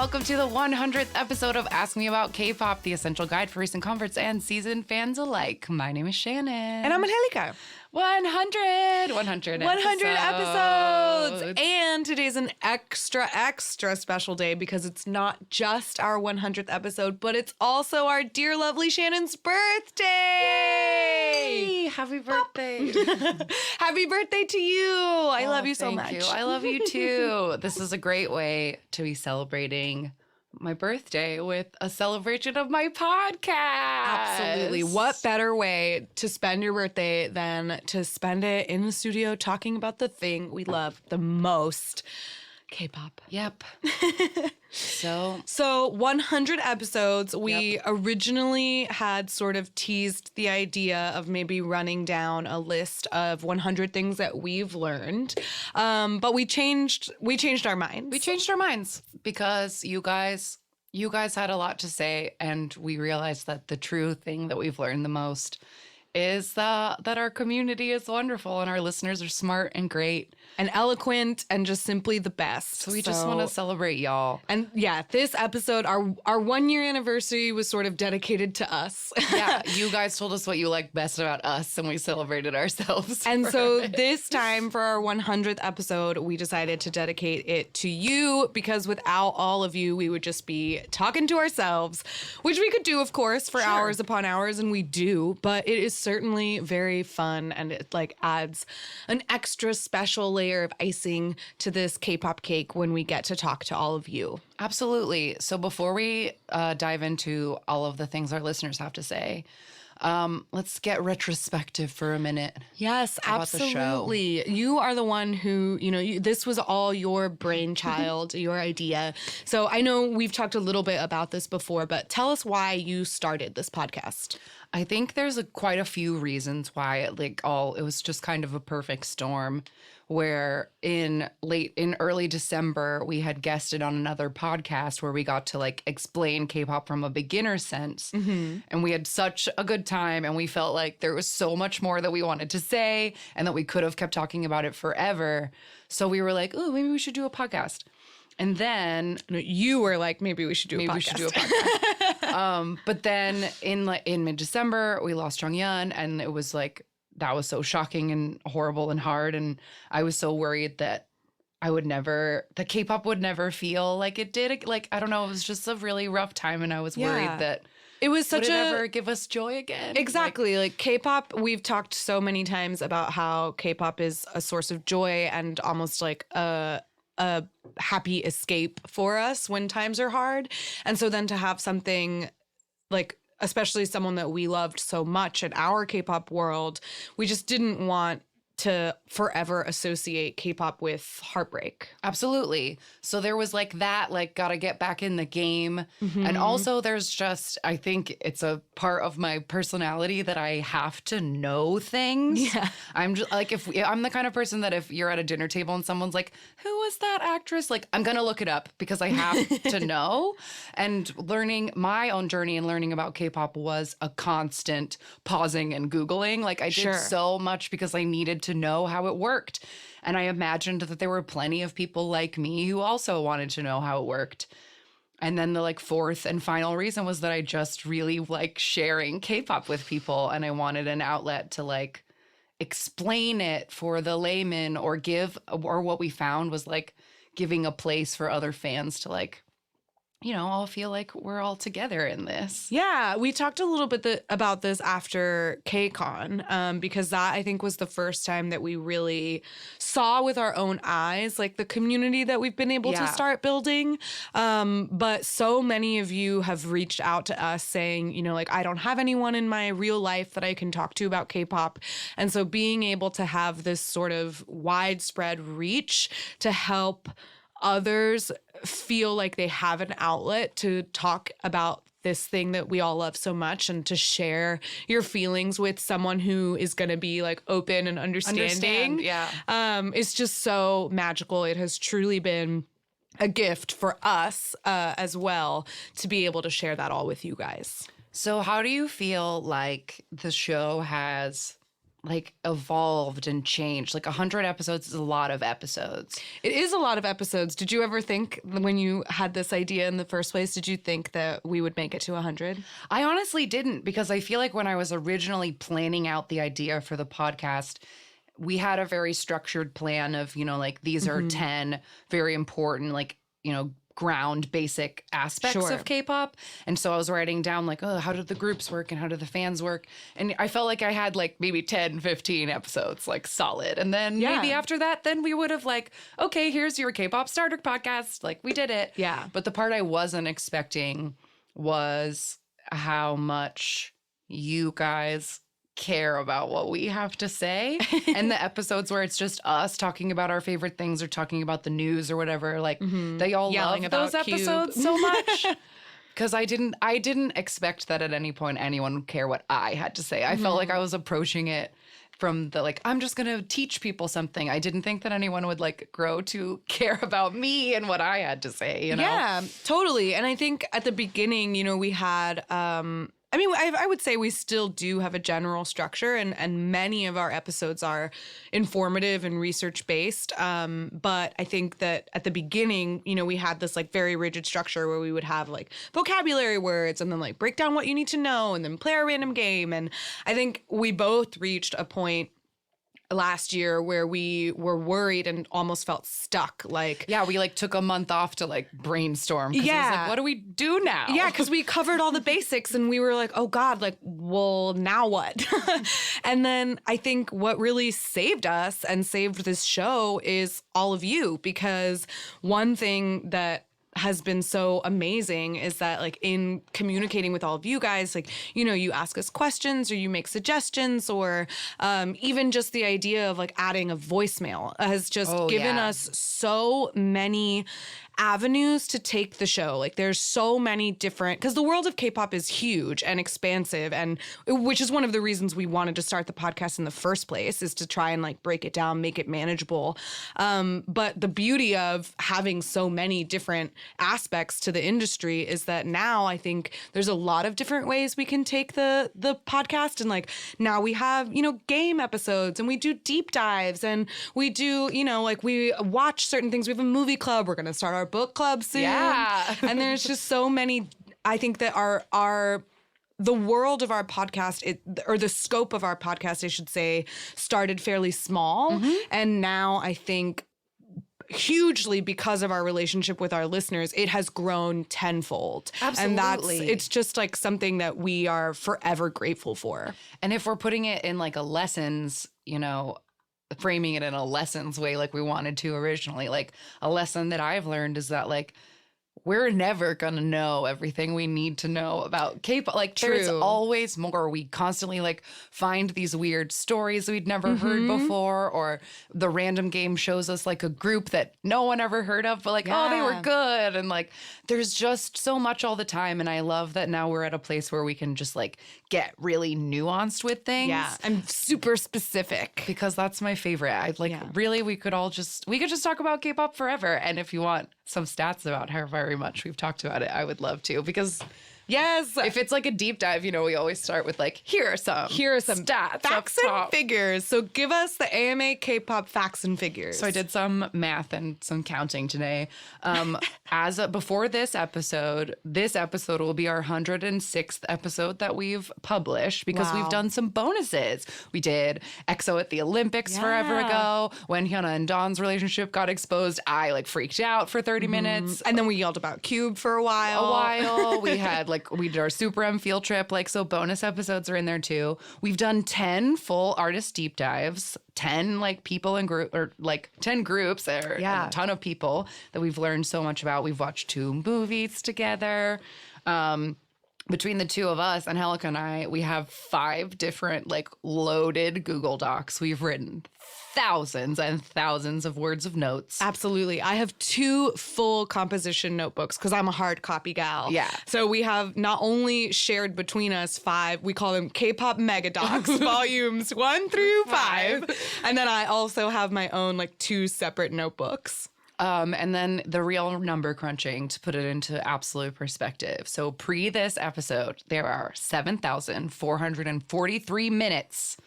welcome to the 100th episode of Ask Me About Kpop, the essential guide for recent converts and seasoned fans alike. My name is Shannon. And I'm Angelica. 100 episodes. And today's an extra special day because it's not just our 100th episode, but it's also our dear, lovely Shannon's birthday. Yay! Happy birthday. Happy birthday to you. I love you so Thank much. you. I love you too. This is a great way to be celebrating my birthday with a celebration of my podcast. Absolutely. What better way to spend your birthday than to spend it in the studio talking about the thing we love the most, K-pop. Yep. So 100 episodes. We originally had sort of teased the idea of maybe running down a list of 100 things that we've learned. But we changed our minds. We changed our minds because you guys had a lot to say, and we realized that the true thing that we've learned the most is that our community is wonderful and our listeners are smart and great and eloquent and just simply the best. So we just want to celebrate y'all. And yeah, this episode, our 1 year anniversary was sort of dedicated to us. Yeah, you guys told us what you liked best about us and we celebrated ourselves. And so this time for our 100th episode, we decided to dedicate it to you because without all of you, we would just be talking to ourselves, which we could do, of course, for hours upon hours, and we do, but it is certainly very fun, and it like adds an extra special layer of icing to this K-pop cake when we get to talk to all of you. Absolutely. So before we dive into all of the things our listeners have to say, let's get retrospective for a minute. Yes, absolutely. You are the one who, this was all your brainchild, your idea. So I know we've talked a little bit about this before, but tell us why you started this podcast. I think there's quite a few reasons why it was just kind of a perfect storm, where in early December, we had guested on another podcast where we got to explain K-pop from a beginner sense. Mm-hmm. And we had such a good time, and we felt like there was so much more that we wanted to say and that we could have kept talking about it forever. So we were like, oh, maybe we should do a podcast. And then you were like, maybe we should do a podcast. But then in mid-December, we lost Jonghyun, and it was that was so shocking and horrible and hard. And I was so worried that that K-pop would never feel like it did. I don't know, it was just a really rough time, and I was worried that it was would it ever give us joy again? Exactly. K-pop, we've talked so many times about how K-pop is a source of joy and almost like a happy escape for us when times are hard. And so then to have something especially someone that we loved so much in our K-pop world, we just didn't want to forever associate K-pop with heartbreak. Absolutely. So there was gotta get back in the game. Mm-hmm. And also there's just, I think it's a part of my personality that I have to know things. Yeah. I'm just I'm the kind of person that if you're at a dinner table and someone's like, who was that actress? I'm going to look it up because I have to know. And learning my own journey and learning about K-pop was a constant pausing and Googling. I did so much because I needed to know how it worked. And I imagined that there were plenty of people like me who also wanted to know how it worked. And then the fourth and final reason was that I just really like sharing K-pop with people, and I wanted an outlet to explain it for the layman or what we found was giving a place for other fans to all feel like we're all together in this. Yeah, we talked a little bit about this after KCON because that, I think, was the first time that we really saw with our own eyes, the community that we've been able to start building. But so many of you have reached out to us saying, I don't have anyone in my real life that I can talk to about K-pop. And so being able to have this sort of widespread reach to help others feel like they have an outlet to talk about this thing that we all love so much and to share your feelings with someone who is going to be open and understanding. It's just so magical. It has truly been a gift for us as well to be able to share that all with you guys. So how do you feel like the show has like evolved and changed. Like 100 episodes is a lot of episodes. It is a lot of episodes. Did you ever think when you had this idea in the first place, did you think that we would make it to 100? I honestly didn't, because I feel like when I was originally planning out the idea for the podcast, we had a very structured plan of, like these are 10 very important, like, ground basic aspects of K-pop. And so I was writing down like, oh, how did the groups work and how did the fans work? And I felt like I had like maybe 10, 15 episodes like solid. And then maybe after that, then we would have like, okay, here's your K-pop starter podcast. Like we did it. Yeah. But the part I wasn't expecting was how much you guys care about what we have to say. And the episodes where it's just us talking about our favorite things or talking about the news or whatever, like they all Yelling love about those Cube. episodes so much. Because I didn't expect that at any point anyone would care what I had to say. I felt like I was approaching it from the like, I'm just going to teach people something. I didn't think that anyone would like grow to care about me and what I had to say, Yeah, totally. And I think at the beginning, we had I would say we still do have a general structure, and many of our episodes are informative and research-based. But I think that at the beginning, we had this like very rigid structure where we would have like vocabulary words and then like break down what you need to know and then play a random game. And I think we both reached a point last year where we were worried and almost felt stuck. Like, yeah, we like took a month off to like brainstorm. Yeah. It was like, what do we do now? Yeah, because we covered all the basics and we were like, oh God, like, well, now what? And then I think what really saved us and saved this show is all of you, because one thing that has been so amazing is that like in communicating with all of you guys, like, you ask us questions or you make suggestions, or even just the idea of like adding a voicemail has just given us so many avenues to take the show. Like there's so many different, because the world of K-pop is huge and expansive, and which is one of the reasons we wanted to start the podcast in the first place, is to try and like break it down, make it manageable. But the beauty of having so many different aspects to the industry is that now I think there's a lot of different ways we can take the podcast, and like now we have, game episodes, and we do deep dives, and we do, like we watch certain things. We have a movie club. We're going to start our book club soon. Yeah. And there's just so many, I think that the world of our podcast, or the scope of our podcast, I should say, started fairly small. And now I think hugely, because of our relationship with our listeners, it has grown tenfold. Absolutely. And it's just like something that we are forever grateful for. And if we're putting it in like a lessons, framing it in a lessons way like we wanted to originally, like a lesson that I've learned is that like we're never gonna know everything we need to know about K-pop. Like there's always more. We constantly like find these weird stories we'd never heard before, or the random game shows us like a group that no one ever heard of, but like, oh, they were good. And like there's just so much all the time. And I love that now we're at a place where we can just like get really nuanced with things. Yeah. And super specific. Because that's my favorite. Really, we could just talk about K-pop forever. And if you want some stats about how very much we've talked about it, I would love to, because yes, if it's like a deep dive, we always start with like, here are some stats, facts and figures. So give us the AMA K-pop facts and figures. So I did some math and some counting today. Before this episode will be our 106th episode that we've published, because we've done some bonuses. We did EXO at the Olympics forever ago. When Hyuna and Dawn's relationship got exposed, I like freaked out for 30 minutes. And then we yelled about Cube for a while. We had we did our Super M field trip. So bonus episodes are in there too. We've done 10 full artist deep dives, 10 people in group, or 10 groups, or a ton of people that we've learned so much about. We've watched 2 movies together. Between the two of us, Angelica and I, we have 5 different loaded Google Docs. We've written thousands and thousands of words of notes. Absolutely. I have 2 full composition notebooks because I'm a hard copy gal. Yeah. So we have not only shared between us 5, we call them K-pop mega docs, volumes 1 through 5. And then I also have my own 2 separate notebooks. And then the real number crunching to put it into absolute perspective. So pre this episode, there are 7,443 minutes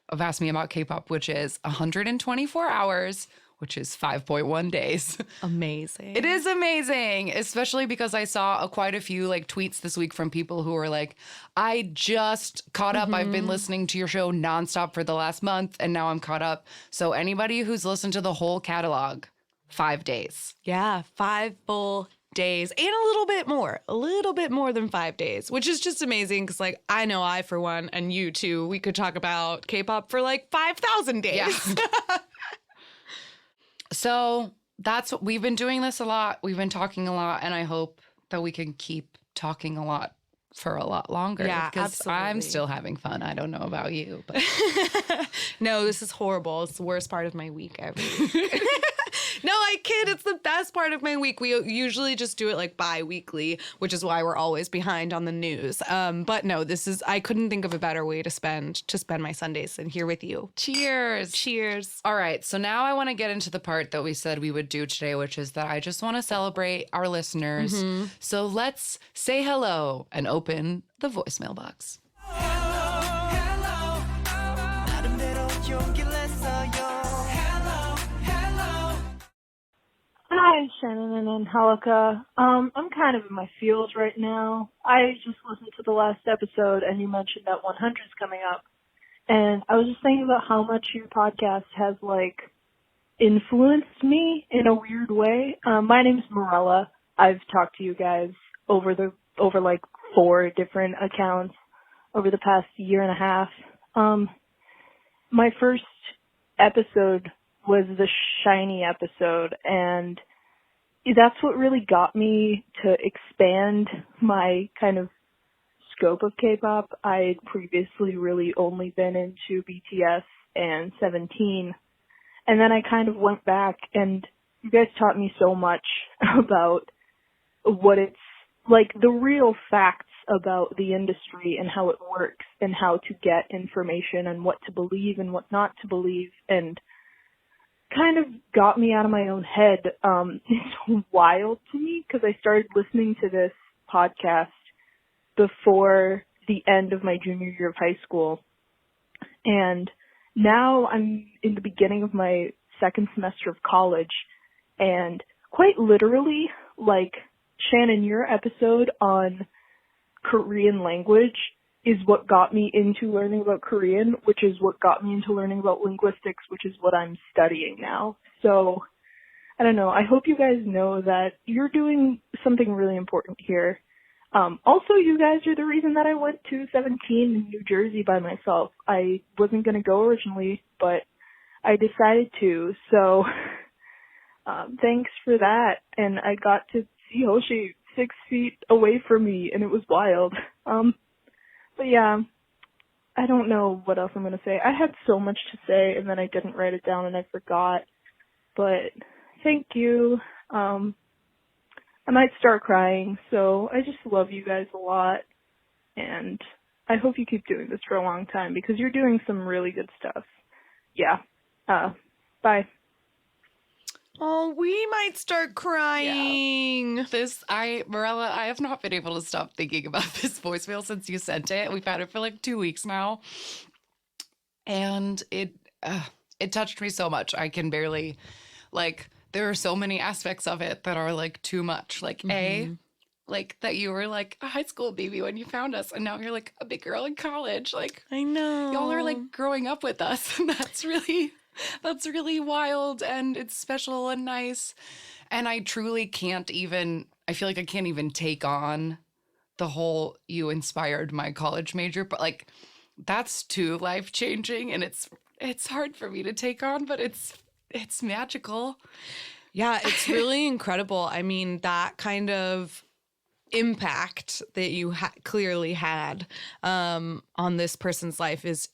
of Ask Me About Kpop, which is 124 hours, which is 5.1 days. Amazing. It is amazing, especially because I saw quite a few like tweets this week from people who were like, I just caught up. I've been listening to your show nonstop for the last month, and now I'm caught up. So anybody who's listened to the whole catalog, 5 days. Yeah, 5 full days and a little bit more than 5 days, which is just amazing because, like, I know I, for one, and you too, we could talk about K-pop for like 5,000 days. Yeah. So that's what we've been doing this a lot. We've been talking a lot, and I hope that we can keep talking a lot for a lot longer. Yeah, because I'm still having fun. I don't know about you, but no, this is horrible. It's the worst part of my week every week. No, I kid. It's the best part of my week. We usually just do it like bi-weekly, which is why we're always behind on the news. But no, I couldn't think of a better way to spend my Sundays than here with you. cheers. Cheers. All right. So now I want to get into the part that we said we would do today, which is that I just want to celebrate our listeners. So let's say hello and open the voicemail box. Hi, Shannon and Angelica. I'm kind of in my feels right now. I just listened to the last episode, and you mentioned that 100 is coming up. And I was just thinking about how much your podcast has, like, influenced me in a weird way. My name's Morella. I've talked to you guys over like 4 different accounts over the past year and a half. My first episode was the Shiny episode, and that's what really got me to expand my kind of scope of K-pop. I had previously really only been into BTS and 17, and then I kind of went back, and you guys taught me so much about what it's like, the real facts about the industry and how it works and how to get information and what to believe and what not to believe, and kind of got me out of my own head. It's wild to me because I started listening to this podcast before the end of my junior year of high school. And now I'm in the beginning of my second semester of college. And quite literally, like, Shannon, your episode on Korean language is what got me into learning about Korean, which is what got me into learning about linguistics, which is what I'm studying now. So, I don't know. I hope you guys know that you're doing something really important here. Also, you guys are the reason that I went to 17 in New Jersey by myself. I wasn't going to go originally, but I decided to. So, thanks for that. And I got to see Hoshi 6 feet away from me, and it was wild. But yeah, I don't know what else I'm going to say. I had so much to say, and then I didn't write it down, and I forgot. But thank you. I might start crying, so I just love you guys a lot. And I hope you keep doing this for a long time, because you're doing some really good stuff. Yeah. Bye. Oh, we might start crying. Yeah. Morella, I have not been able to stop thinking about this voicemail since you sent it. We've had it for like 2 weeks now. And it touched me so much. I can barely, like, there are so many aspects of it that are like too much. Like, like that you were like a high school baby when you found us, and now you're like a big girl in college. Like, I know. Y'all are like growing up with us, and that's really wild, and it's special and nice. And I truly I feel like I can't even take on the whole you inspired my college major, but like that's too life-changing, and it's hard for me to take on, but it's magical. Yeah, it's really incredible. I mean, that kind of impact that you clearly had on this person's life is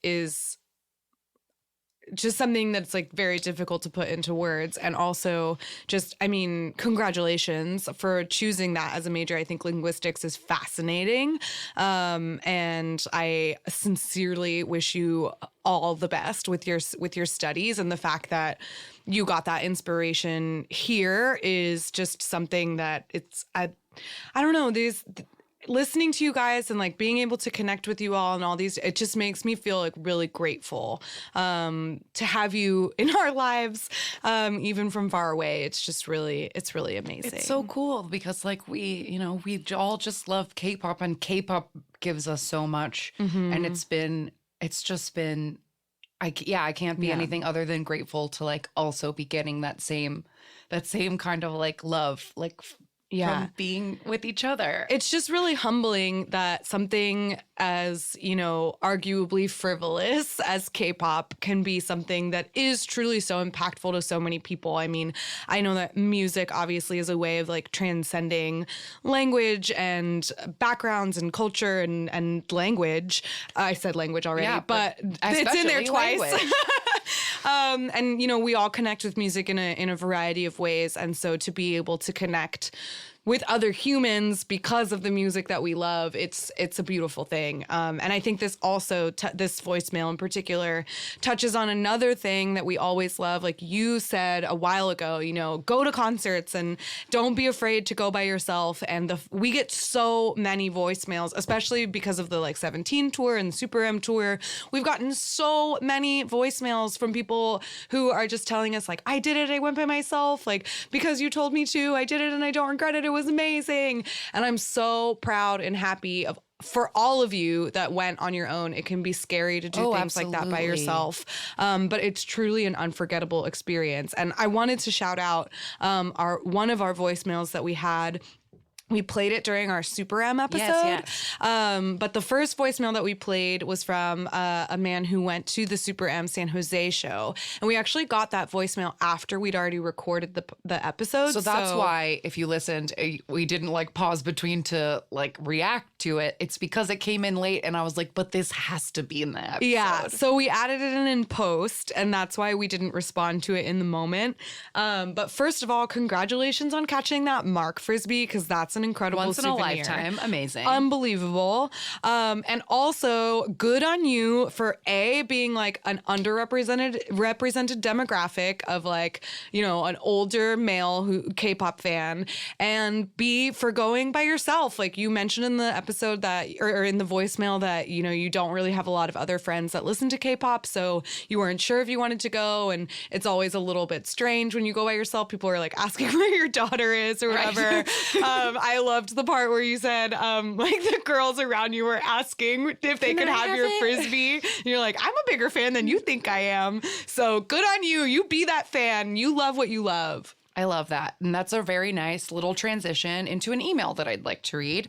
just something that's like very difficult to put into words. And also just, I mean, congratulations for choosing that as a major. I think linguistics is fascinating. And I sincerely wish you all the best with your studies, and the fact that you got that inspiration here is just something that I don't know, listening to you guys and like being able to connect with you all and all these, it just makes me feel like really grateful to have you in our lives, even from far away. It's really amazing. It's so cool because like we all just love K-pop, and K-pop gives us so much. And it's just been, I can't be anything other than grateful to like also be getting that same kind of like love, like from being with each other. It's just really humbling that something as, arguably frivolous as K-pop can be something that is truly so impactful to so many people. I mean, I know that music obviously is a way of like transcending language and backgrounds and culture and language. I said language already, but it's in there twice. And we all connect with music in a variety of ways, and so to be able to connect with other humans because of the music that we love, it's a beautiful thing. And I think this also, this voicemail in particular, touches on another thing that we always love. Like you said a while ago, go to concerts and don't be afraid to go by yourself. And we get so many voicemails, especially because of the like 17 tour and Super M tour. We've gotten so many voicemails from people who are just telling us like, I did it, I went by myself, like because you told me to, I did it and I don't regret it. It was amazing. And I'm so proud and happy for all of you that went on your own. It can be scary to do things like that by yourself. But it's truly an unforgettable experience. And I wanted to shout out one of our voicemails that we had. We played it during our Super M episode. Yes. But the first voicemail that we played was from a man who went to the Super M San Jose show. And we actually got that voicemail after we'd already recorded the episode. So that's why, if you listened, we didn't like pause between to like react to it. It's because it came in late and I was like, but this has to be in the episode. Yeah. So we added it in post, and that's why we didn't respond to it in the moment. But first of all, congratulations on catching that Mark Frisbee, because that's an incredible once in souvenir. a lifetime. Amazing. Unbelievable. And also good on you for being like an represented demographic of like, an older male K-pop fan, and B, for going by yourself. Like you mentioned in the episode that, or in the voicemail that, you don't really have a lot of other friends that listen to K-pop. So you weren't sure if you wanted to go. And it's always a little bit strange when you go by yourself. People are like asking where your daughter is or whatever. Right. I loved the part where you said, like the girls around you were asking if they could have your Frisbee. And you're like, I'm a bigger fan than you think I am. So good on you. You be that fan. You love what you love. I love that. And that's a very nice little transition into an email that I'd like to read.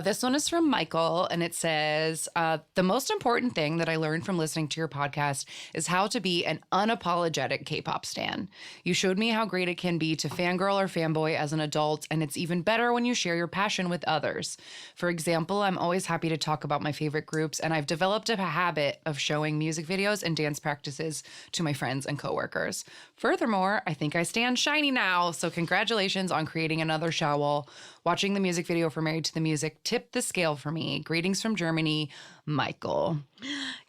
This one is from Michael, and it says, the most important thing that I learned from listening to your podcast is how to be an unapologetic K-pop stan. You showed me how great it can be to fangirl or fanboy as an adult, and it's even better when you share your passion with others. For example, I'm always happy to talk about my favorite groups, and I've developed a habit of showing music videos and dance practices to my friends and coworkers. Furthermore, I think I stan SHINee now, so congratulations on creating another shower. Watching the music video for Married to the Music tipped the scale for me. Greetings from Germany, Michael.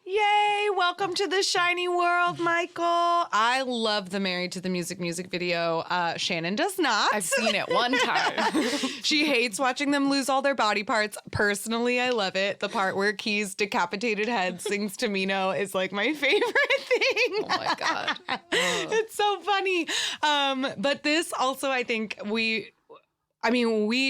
Yay! Welcome to the SHINee world, Michael. I love the Married to the Music video. Shannon does not. I've seen it one time. She hates watching them lose all their body parts. Personally, I love it. The part where Key's decapitated head sings to Mino is like my favorite thing. Oh my God. It's so funny. But this also, I think we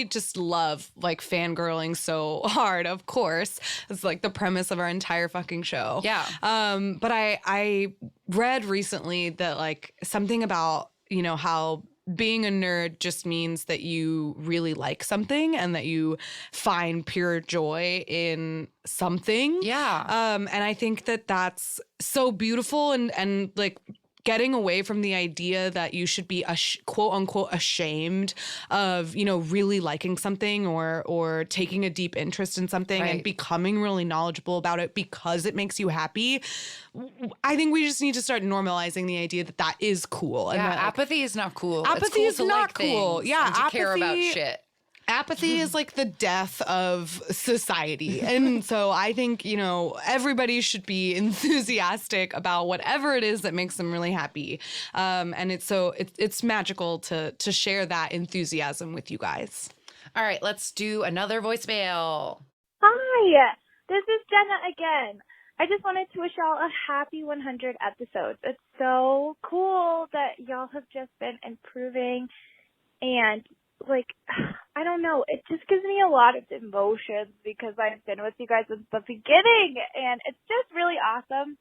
just love like fangirling so hard, of course. It's like the premise of our entire fucking show. Yeah. But I read recently that like something about, how being a nerd just means that you really like something and that you find pure joy in something. Yeah. And I think that that's so beautiful and like getting away from the idea that you should be quote unquote ashamed of, really liking something or taking a deep interest in something and becoming really knowledgeable about it because it makes you happy. I think we just need to start normalizing the idea that that is cool. Yeah, and that, apathy is not cool. Apathy is not cool. Yeah, and to care about shit. Apathy is like the death of society. And so I think, everybody should be enthusiastic about whatever it is that makes them really happy. And it's magical to share that enthusiasm with you guys. All right, let's do another voicemail. Hi, this is Jenna again. I just wanted to wish y'all a happy 100 episodes. It's so cool that y'all have just been improving, and like, I don't know, it just gives me a lot of emotions because I've been with you guys since the beginning, and it's just really awesome.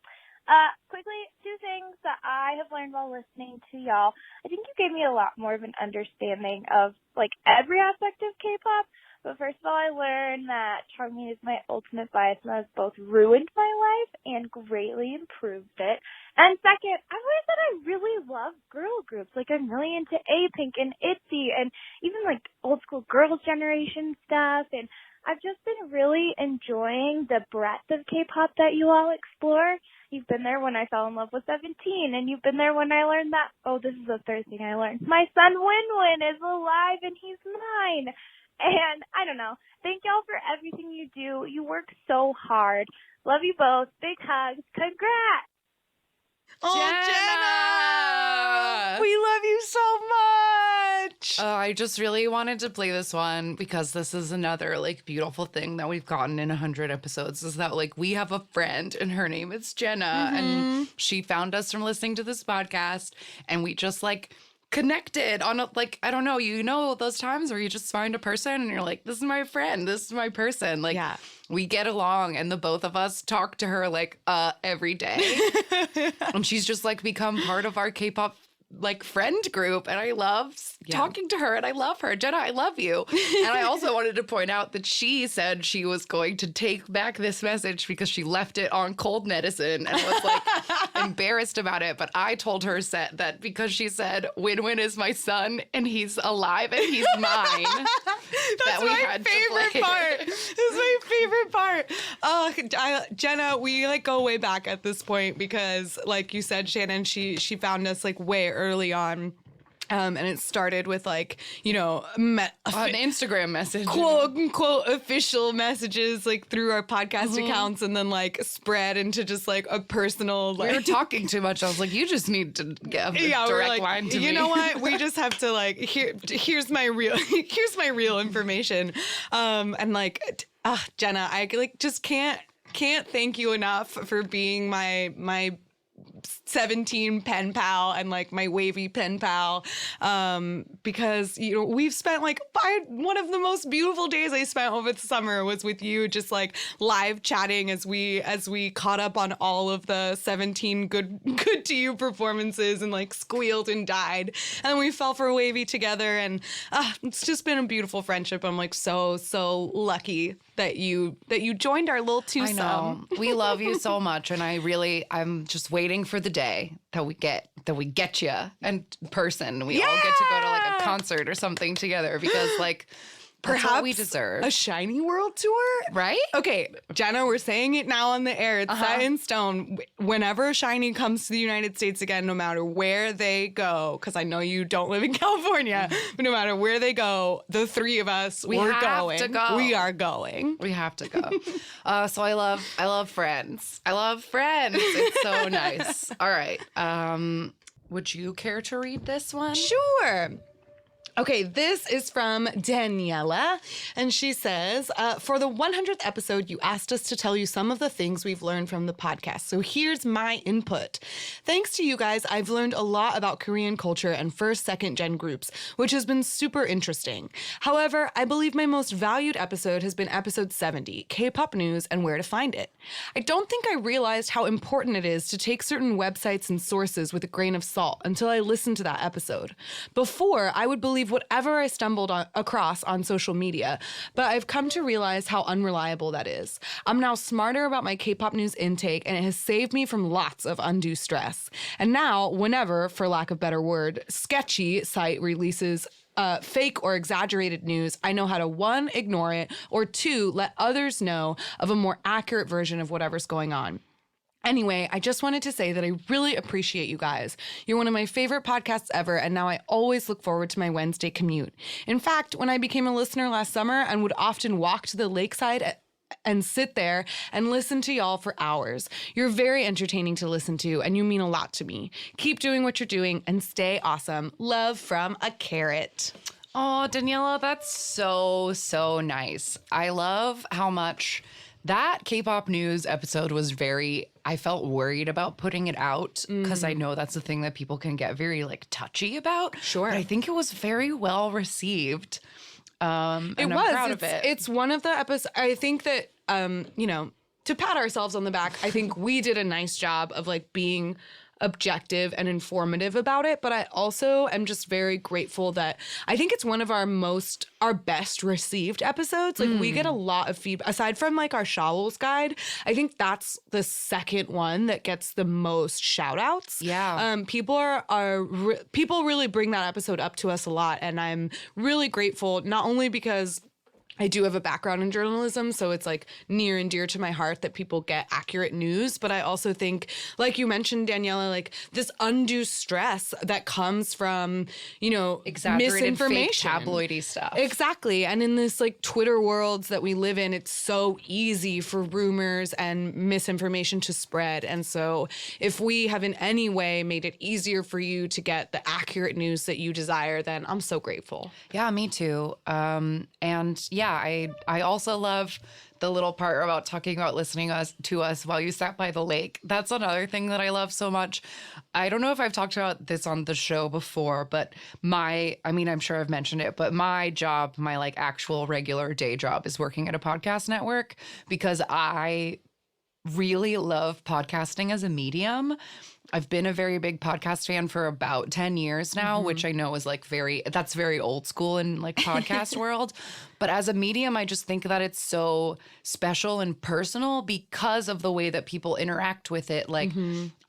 Quickly, two things that I have learned while listening to y'all. I think you gave me a lot more of an understanding of, like, every aspect of K-pop. But first of all, I learned that Changmin is my ultimate bias and has both ruined my life and greatly improved it. And second, I learned that I really love girl groups. Like, I'm really into A-Pink and ITZY and even, like, old school girls' generation stuff. And I've just been really enjoying the breadth of K-pop that you all explore. You've been there when I fell in love with 17, and you've been there when I learned that, oh, this is the third thing I learned. My son Win-Win is alive, and he's mine. And I don't know. Thank y'all for everything you do. You work so hard. Love you both. Big hugs. Congrats. Oh, Jenna! We love you so much. I just really wanted to play this one because this is another like beautiful thing that we've gotten in 100 episodes is that like we have a friend and her name is Jenna and she found us from listening to this podcast and we just like connected on a, like, I don't know, you know, those times where you just find a person and you're like, this is my friend, this is my person. Like, we get along and the both of us talk to her like every day. And she's just like become part of our K-pop like friend group and I love talking to her and I love her. Jenna, I love you. And I also wanted to point out that she said she was going to take back this message because she left it on Cold Medicine and was like embarrassed about it. But I told her that because she said Win-Win is my son and he's alive and he's mine. That's my favorite part. That's my favorite part. Jenna, we like go way back at this point because like you said, Shannon, she found us like way early on. And it started with like, you know, an Instagram message, quote unquote official messages like through our podcast accounts and then like spread into just like a personal like. We were talking too much. I was like, you just need to give a direct line to me. You know what? We just have to like, here's my real information. And like, Jenna, I like just can't thank you enough for being my 17 pen pal and like my wavy pen pal because you know we've spent like one of the most beautiful days I spent over the summer was with you just like live chatting as we caught up on all of the 17 good to you performances and like squealed and died and we fell for wavy together and it's just been a beautiful friendship. I'm like so lucky that you joined our little twosome. I know. We love you so much and I'm just waiting for the day that we get you in person. We all get to go to like a concert or something together because like that's what we deserve. A Shiny World tour? Right? Okay, Jenna, we're saying it now on the air. It's set in stone. Whenever Shiny comes to the United States again, no matter where they go, because I know you don't live in California, but no matter where they go, the three of us, we're going. To go. We are going. We have to go. So I love Friends. I love Friends. It's so nice. All right. Would you care to read this one? Sure. Okay, this is from Daniela, and she says, for the 100th episode, you asked us to tell you some of the things we've learned from the podcast. So here's my input. Thanks to you guys, I've learned a lot about Korean culture and first, second gen groups, which has been super interesting. However, I believe my most valued episode has been episode 70, K-pop news and where to find it. I don't think I realized how important it is to take certain websites and sources with a grain of salt until I listened to that episode. Before, I would believe whatever I stumbled across on social media, but I've come to realize how unreliable that is. I'm now smarter about my K-pop news intake, and it has saved me from lots of undue stress. And now, whenever, for lack of better word, sketchy site releases fake or exaggerated news, I know how to 1, ignore it, or 2, let others know of a more accurate version of whatever's going on. Anyway, I just wanted to say that I really appreciate you guys. You're one of my favorite podcasts ever, and now I always look forward to my Wednesday commute. In fact, when I became a listener last summer and would often walk to the lakeside and sit there and listen to y'all for hours. You're very entertaining to listen to, and you mean a lot to me. Keep doing what you're doing and stay awesome. Love from a carrot. Oh, Daniela, that's so, so nice. I love how much that K-pop news episode was I felt worried about putting it out because I know that's the thing that people can get very like touchy about. Sure. But I think it was very well received. And I'm proud of it. It's one of the episodes. I think that, to pat ourselves on the back, I think we did a nice job of like being objective and informative about it. But I also am just very grateful that I think it's one of our best received episodes. Like we get a lot of feedback aside from like our Shawls guide. I think that's the second one that gets the most shout outs. Yeah. People really bring that episode up to us a lot. And I'm really grateful, not only because I do have a background in journalism, so it's like near and dear to my heart that people get accurate news. But I also think, like you mentioned, Daniela, like this undue stress that comes from, Exaggerated, misinformation, fake tabloidy stuff. Exactly. And in this like Twitter worlds that we live in, it's so easy for rumors and misinformation to spread. And so if we have in any way made it easier for you to get the accurate news that you desire, then I'm so grateful. Yeah, me too. And yeah, I also love the little part about talking about listening to us while you sat by the lake. That's another thing that I love so much. I don't know if I've talked about this on the show before, but I'm sure I've mentioned it, but my job, my like actual regular day job is working at a podcast network because I really love podcasting as a medium. I've been a very big podcast fan for about 10 years now, which I know is like that's very old school in like podcast world. But as a medium, I just think that it's so special and personal because of the way that people interact with it. Like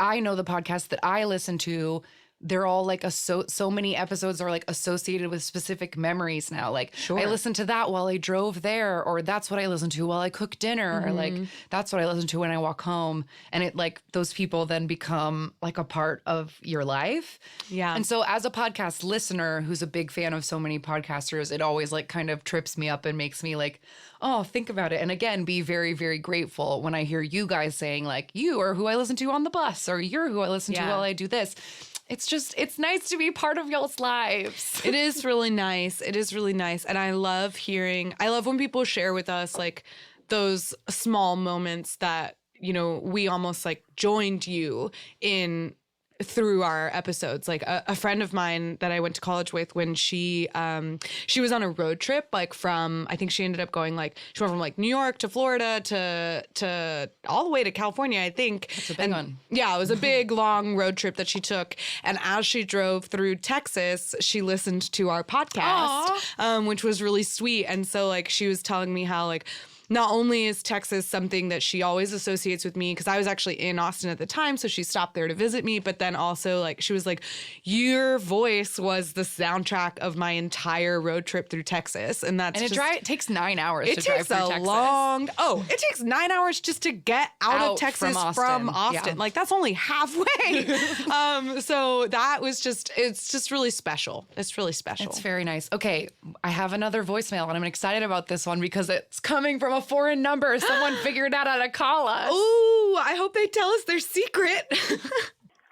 I know the podcasts that I listen to, they're all like so many episodes are like associated with specific memories now. Like I listened to that while I drove there, or that's what I listened to while I cook dinner, or like that's what I listen to when I walk home. And it like those people then become like a part of your life. Yeah. And so as a podcast listener who's a big fan of so many podcasters, it always like kind of trips me up and makes me like, oh, think about it. And again, be very, very grateful when I hear you guys saying like, you are who I listen to on the bus, or you're who I listen to while I do this. It's nice to be part of y'all's lives. It is really nice. It is really nice. And I love when people share with us like those small moments that, we almost like joined you in through our episodes. Like a friend of mine that I went to college with, when she was on a road trip, like I think she ended up going like, she went from like New York to Florida to all the way to California, I think. That's a big one. Yeah, it was a big, long road trip that she took. And as she drove through Texas, she listened to our podcast, which was really sweet. And so like she was telling me how like, not only is Texas something that she always associates with me, because I was actually in Austin at the time, so she stopped there to visit me, but then also like she was like, your voice was the soundtrack of my entire road trip through Texas. And it takes 9 hours to drive through Texas. It takes 9 hours just to get out of Texas from Austin. Yeah. Like that's only halfway. So that was it's just really special. It's really special. It's very nice. Okay, I have another voicemail and I'm excited about this one because it's coming from a foreign number. Someone figured out how to call us. Ooh, I hope they tell us their secret.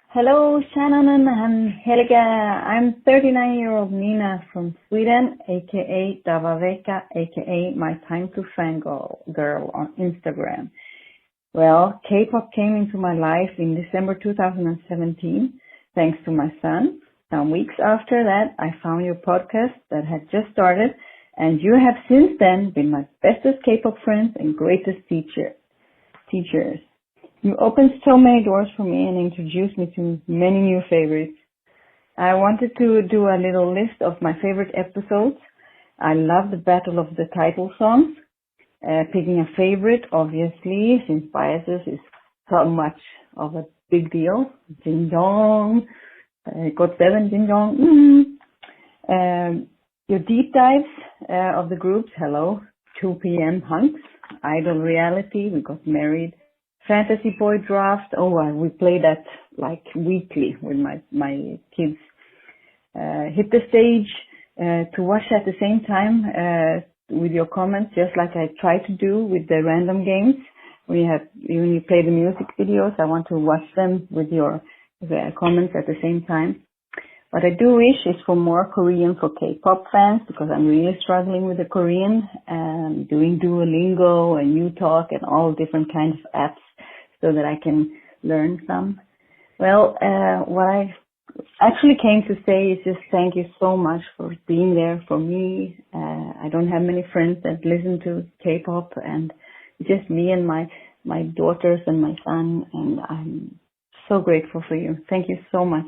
Hello, Shannon and Helga. I'm 39-year-old Nina from Sweden, aka Davaveka, aka my time to fangirl on Instagram. Well, K-pop came into my life in December 2017, thanks to my son. Some weeks after that, I found your podcast that had just started, and you have since then been my bestest K-pop friends and greatest teachers. You opened so many doors for me and introduced me to many new favorites. I wanted to do a little list of my favorite episodes. I love the Battle of the Title songs. Picking a favorite, obviously, since biases is so much of a big deal. Ding dong. God 7, ding dong. Your deep dives of the groups, hello, 2 p.m. hunks, Idol Reality, we got married, Fantasy Boy Draft, we play that like weekly with my kids. Hit the stage to watch at the same time with your comments, just like I try to do with the random games. When you play the music videos, I want to watch them with your comments at the same time. What I do wish is for more Korean for K-pop fans, because I'm really struggling with the Korean, doing Duolingo and UTalk and all different kinds of apps so that I can learn some. Well, what I actually came to say is just thank you so much for being there for me. I don't have many friends that listen to K-pop, and just me and my daughters and my son, and I'm so grateful for you. Thank you so much.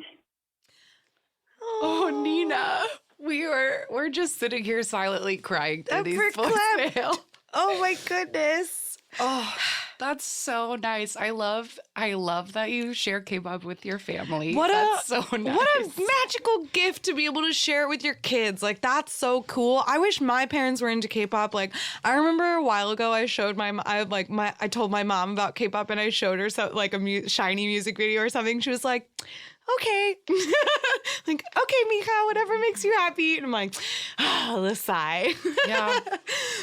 Oh, Nina, we're just sitting here silently crying through these voicemails. Oh my goodness. Oh, that's so nice. I love that you share K-pop with your family. That's so nice. What a magical gift to be able to share it with your kids. Like, that's so cool. I wish my parents were into K-pop. Like, I remember a while ago I showed I told my mom about K-pop, and I showed her Shiny music video or something. She was like, okay. Like, okay, Mika, whatever makes you happy. And I'm like, the sigh. Yeah.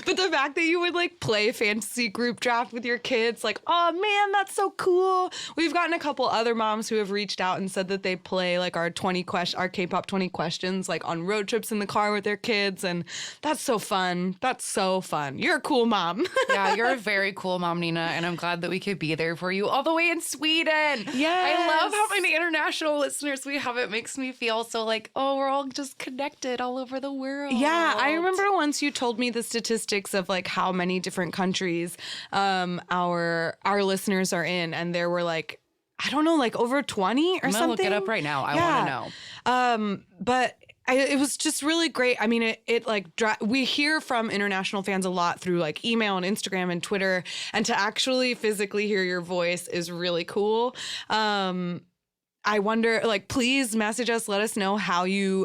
But the fact that you would like play fantasy group draft with your kids, like, oh man, that's so cool. We've gotten a couple other moms who have reached out and said that they play like our K-pop 20 questions, like on road trips in the car with their kids. And that's so fun. That's so fun. You're a cool mom. Yeah, you're a very cool mom, Nina. And I'm glad that we could be there for you all the way in Sweden. Yes. I love how many international listeners we have. It makes me feel so like, oh, we're all just connected all over the world. Yeah, I remember once you told me the statistics of like how many different countries our listeners are in, and there were like, I don't know, like over 20 or something. I'm gonna look it up right now. I want to know. But it was just really great. I mean, we hear from international fans a lot through like email and Instagram and Twitter, and to actually physically hear your voice is really cool. I wonder, like, please message us. Let us know how you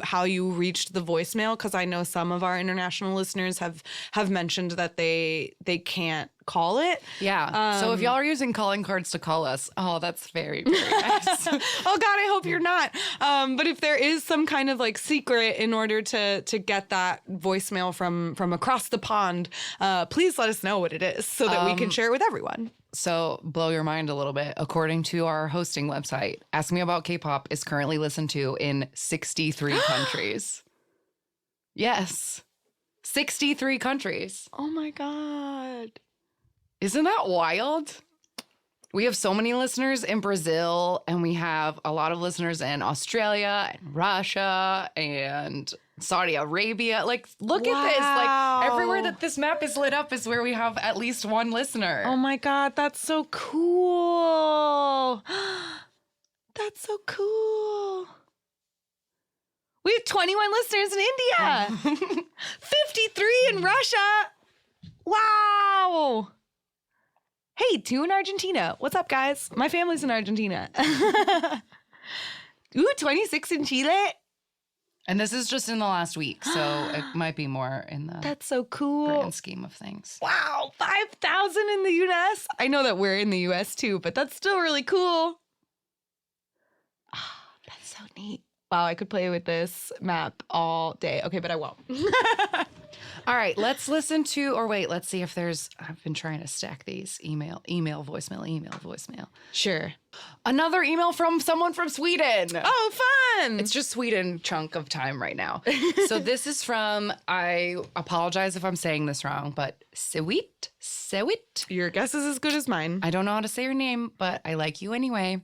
reached the voicemail, because I know some of our international listeners have mentioned that they can't call it. Yeah. So if y'all are using calling cards to call us, oh, that's very, very nice. Oh God, I hope you're not. But if there is some kind of like secret in order to get that voicemail from across the pond, please let us know what it is so that we can share it with everyone. So blow your mind a little bit. According to our hosting website, Ask Me About Kpop is currently listened to in 63 countries. Yes. 63 countries. Oh my God. Isn't that wild? We have so many listeners in Brazil, and we have a lot of listeners in Australia and Russia and Saudi Arabia. Like, look at this. Like, everywhere that this map is lit up is where we have at least one listener. Oh my God, that's so cool. That's so cool. We have 21 listeners in India. 53 in Russia. Wow. Hey, 2 in Argentina. What's up, guys? My family's in Argentina. Ooh, 26 in Chile. And this is just in the last week, so it might be more in the That's so cool. grand scheme of things. Wow, 5,000 in the U.S. I know that we're in the U.S. too, but that's still really cool. Oh, that's so neat. Wow, I could play with this map all day. Okay, but I won't. All right, let's listen to, or wait, let's see if there's, I've been trying to stack these email, voicemail. Sure. Another email from someone from Sweden. Oh, fun. It's just Sweden chunk of time right now. So this is from, I apologize if I'm saying this wrong, but Sewit. Your guess is as good as mine. I don't know how to say your name, but I like you anyway.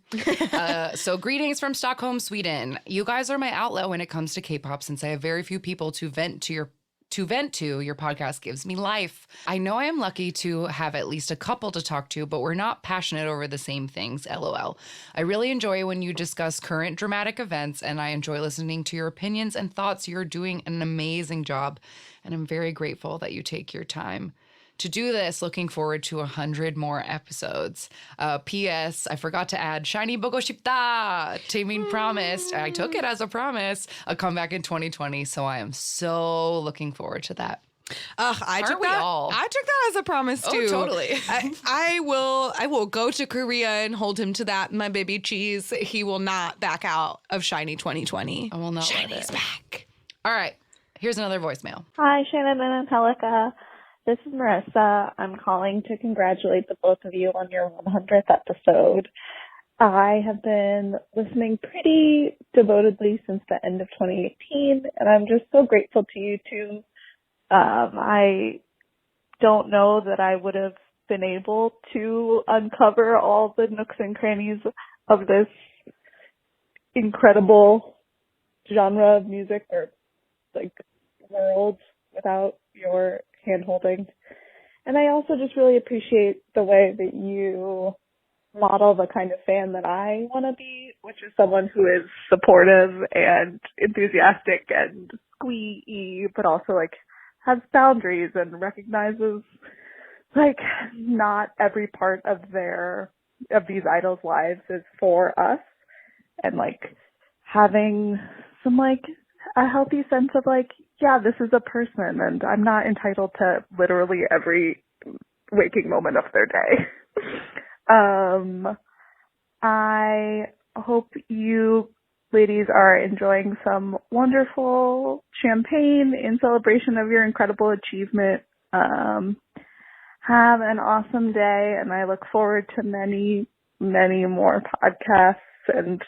So greetings from Stockholm, Sweden. You guys are my outlet when it comes to K-pop, since I have very few people to vent to. Your podcast gives me life. I know I am lucky to have at least a couple to talk to, but we're not passionate over the same things, LOL. I really enjoy when you discuss current dramatic events, and I enjoy listening to your opinions and thoughts. You're doing an amazing job, and I'm very grateful that you take your time to do this. Looking forward to 100 more episodes. P.S. I forgot to add Shiny Bogo Shipta. Taemin promised. I took it as a promise. A comeback in 2020. So I am so looking forward to that. I took that as a promise too. Oh, totally. I will go to Korea and hold him to that. My baby cheese. He will not back out of Shiny 2020. I will not. Shiny's back. All right. Here's another voicemail. Hi, Shannon and Angelica. This is Marissa. I'm calling to congratulate the both of you on your 100th episode. I have been listening pretty devotedly since the end of 2018, and I'm just so grateful to you two. I don't know that I would have been able to uncover all the nooks and crannies of this incredible genre of music or like world without your hand holding. And I also just really appreciate the way that you model the kind of fan that I want to be, which is someone who is supportive and enthusiastic and squee-y, but also like has boundaries and recognizes like not every part of these idols' lives is for us, and like having some like a healthy sense of like, yeah, this is a person and I'm not entitled to literally every waking moment of their day. I hope you ladies are enjoying some wonderful champagne in celebration of your incredible achievement. Have an awesome day, and I look forward to many, many more podcasts and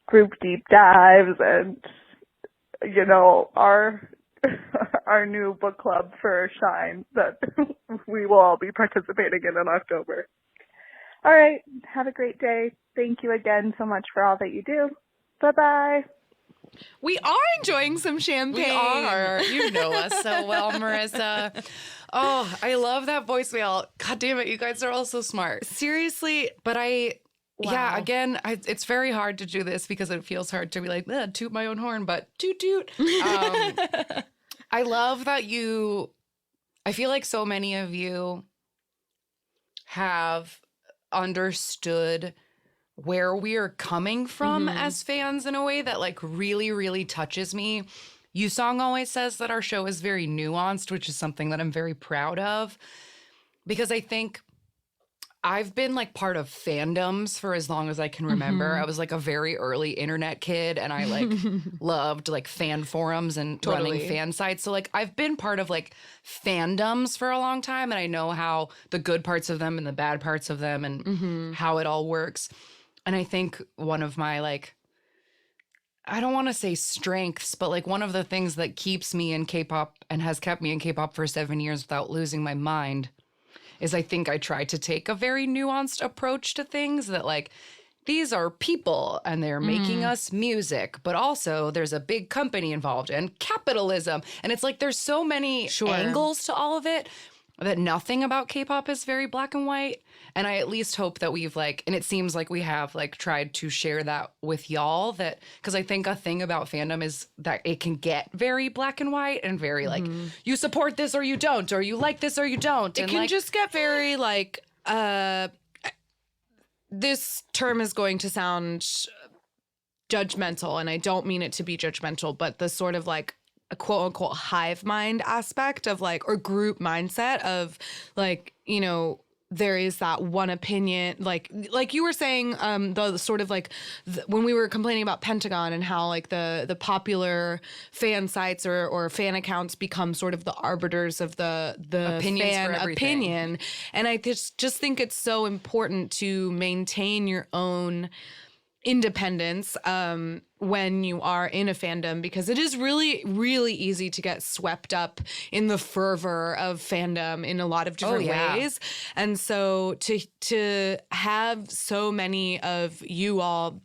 group deep dives and, you know, our new book club for Shine that we will all be participating in October. All right. Have a great day. Thank you again so much for all that you do. Bye-bye. We are enjoying some champagne. We are. You know us so well, Marissa. Oh, I love that voicemail. God damn it. You guys are all so smart. Seriously. But Wow. again, it's very hard to do this because it feels hard to be like, toot my own horn, but toot toot. I love that I feel like so many of you have understood where we are coming from as fans in a way that like really, really touches me. Song always says that our show is very nuanced, which is something that I'm very proud of, because I think I've been like part of fandoms for as long as I can remember. I was like a very early internet kid, and I like loved like fan forums and running fan sites. So like I've been part of like fandoms for a long time, and I know how the good parts of them and the bad parts of them and how it all works. And I think one of my like, I don't want to say strengths, but like one of the things that keeps me in K-pop and has kept me in K-pop for 7 years without losing my mind is I think I try to take a very nuanced approach to things, that like these are people and they're making us music, but also there's a big company involved and capitalism. And it's like there's so many angles to all of it that nothing about K-pop is very black and white. And I at least hope that we've like, and it seems like we have like tried to share that with y'all, that because I think a thing about fandom is that it can get very black and white and very like, you support this or you don't, or you like this or you don't. It and can like, just get very like, this term is going to sound judgmental, and I don't mean it to be judgmental, but the sort of like a quote unquote hive mind aspect of like, or group mindset of like, you know, there is that one opinion, like you were saying, the sort of like when we were complaining about Pentagon and how like the popular fan sites or fan accounts become sort of the arbiters of the Opinions fan for everything. opinion. And I just think it's so important to maintain your own independence when you are in a fandom, because it is really, really easy to get swept up in the fervor of fandom in a lot of different ways. And so to have so many of you all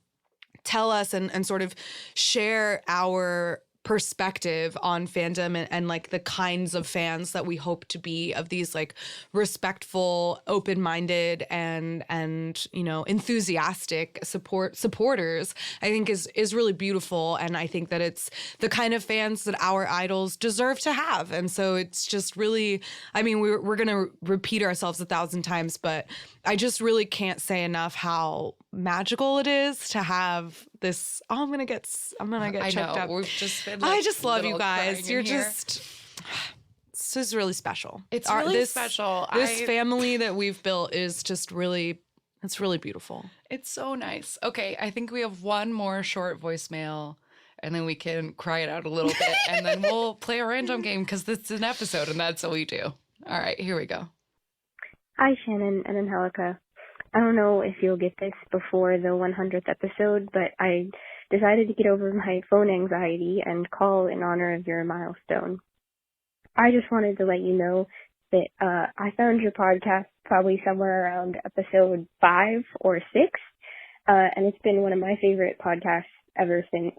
tell us and sort of share our perspective on fandom and like the kinds of fans that we hope to be, of these like respectful, open-minded and you know, enthusiastic supporters, I think is really beautiful. And I think that it's the kind of fans that our idols deserve to have. And so it's just really, I mean, we're going to repeat ourselves 1,000 times, but I just really can't say enough how magical it is to have this. Oh, I'm gonna get choked up. We've just been like, I just love you little guys. crying You're in here. just. This is really special. It's really special. This family that we've built is just really. It's really beautiful. It's so nice. Okay, I think we have one more short voicemail, and then we can cry it out a little bit, and then we'll play a random game because this is an episode, and that's what we do. All right, here we go. Hi, Shannon and Angelica. I don't know if you'll get this before the 100th episode, but I decided to get over my phone anxiety and call in honor of your milestone. I just wanted to let you know that I found your podcast probably somewhere around episode 5 or 6, and it's been one of my favorite podcasts ever since.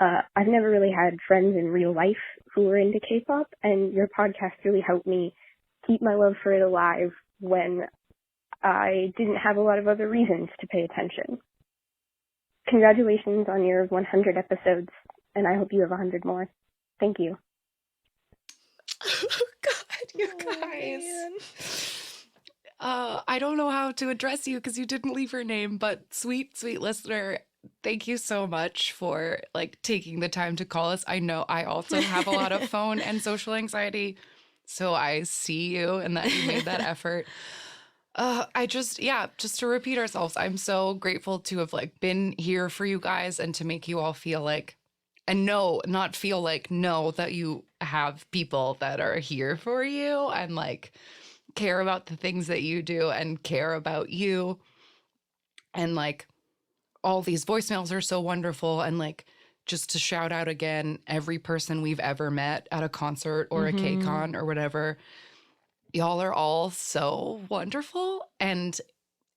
I've never really had friends in real life who were into K-pop, and your podcast really helped me keep my love for it alive when I didn't have a lot of other reasons to pay attention. Congratulations on your 100 episodes, and I hope you have 100 more. Thank you. Oh, God, you guys. I don't know how to address you because you didn't leave your name, but sweet, sweet listener, thank you so much for like taking the time to call us. I know I also have a lot of phone and social anxiety, so I see you and that you made that effort. Just to repeat ourselves, I'm so grateful to have like been here for you guys and to make you all feel like, and know that you have people that are here for you and like care about the things that you do and care about you. And like all these voicemails are so wonderful. And like, just to shout out again, every person we've ever met at a concert or a K-Con or whatever, y'all are all so wonderful. And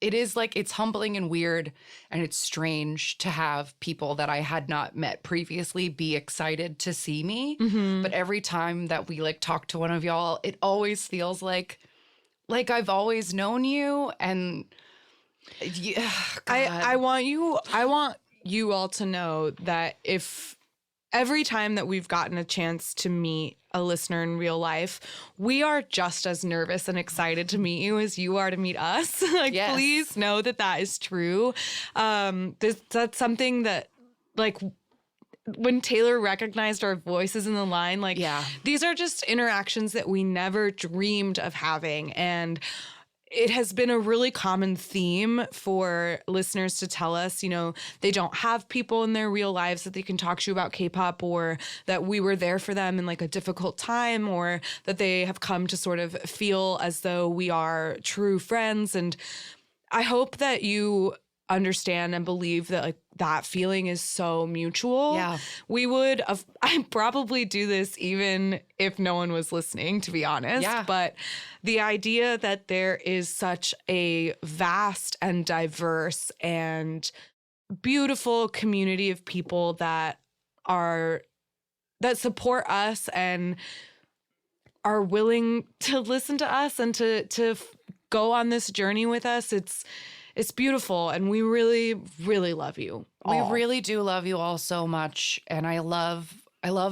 it is like, it's humbling and weird and it's strange to have people that I had not met previously be excited to see me. But every time that we like talk to one of y'all, it always feels like I've always known you. And yeah, I want you all to know that if every time that we've gotten a chance to meet a listener in real life, we are just as nervous and excited to meet you as you are to meet us. Like, yes. Please know that that is true. That's something that, like, when Taylor recognized our voices in the line, like, these are just interactions that we never dreamed of having. And it has been a really common theme for listeners to tell us, you know, they don't have people in their real lives that they can talk to about K-pop, or that we were there for them in like a difficult time, or that they have come to sort of feel as though we are true friends. And I hope that you understand and believe that like that feeling is so mutual. Yeah. I'd probably do this even if no one was listening, to be honest. Yeah. But the idea that there is such a vast and diverse and beautiful community of people that support us and are willing to listen to us and to go on this journey with us, it's beautiful, and we really, really love you all. We really do love you all so much, and I love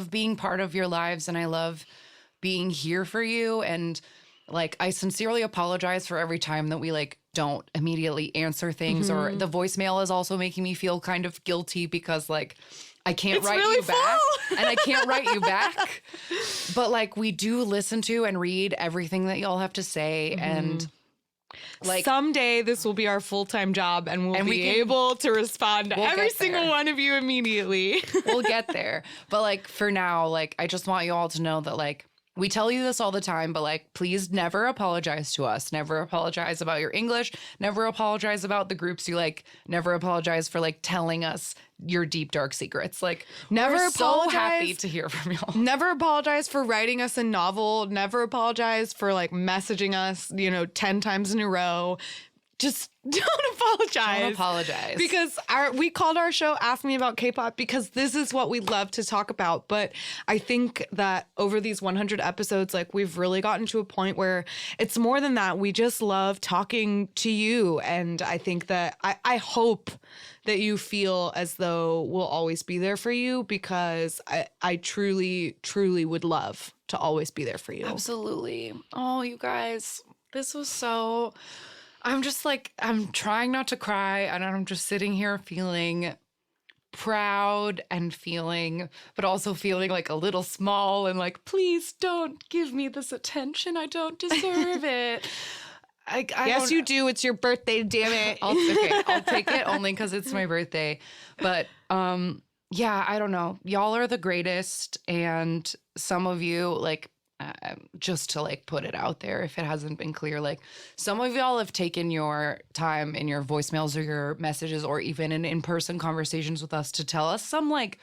being part of your lives, and I love being here for you. And like, I sincerely apologize for every time that we like don't immediately answer things, or the voicemail is also making me feel kind of guilty because like I can't write you back, and I can't write you back. But like, we do listen to and read everything that y'all have to say, and like someday this will be our full-time job, and we'll be able to respond to every single one of you immediately. We'll get there. But like, for now, like, I just want you all to know that like, we tell you this all the time, but like, please never apologize to us. Never apologize about your English. Never apologize about the groups you like. Never apologize for like telling us your deep, dark secrets. Like, never we're apologize. So happy to hear from y'all. Never apologize for writing us a novel. Never apologize for like messaging us, 10 times in a row. Just don't apologize. Don't apologize. Because we called our show Ask Me About Kpop because this is what we love to talk about. But I think that over these 100 episodes, like, we've really gotten to a point where it's more than that. We just love talking to you. And I think that I hope that you feel as though we'll always be there for you, because I truly, truly would love to always be there for you. Absolutely. Oh, you guys, this was so... I'm just like, I'm trying not to cry, and I'm just sitting here feeling proud and but also feeling like a little small and like, please don't give me this attention. I don't deserve it. Yes, you do. It's your birthday, damn it. I'll take it only because it's my birthday. But yeah, I don't know. Y'all are the greatest, and some of you, like, just to like put it out there if it hasn't been clear, like some of y'all have taken your time in your voicemails or your messages or even in-person conversations with us to tell us some like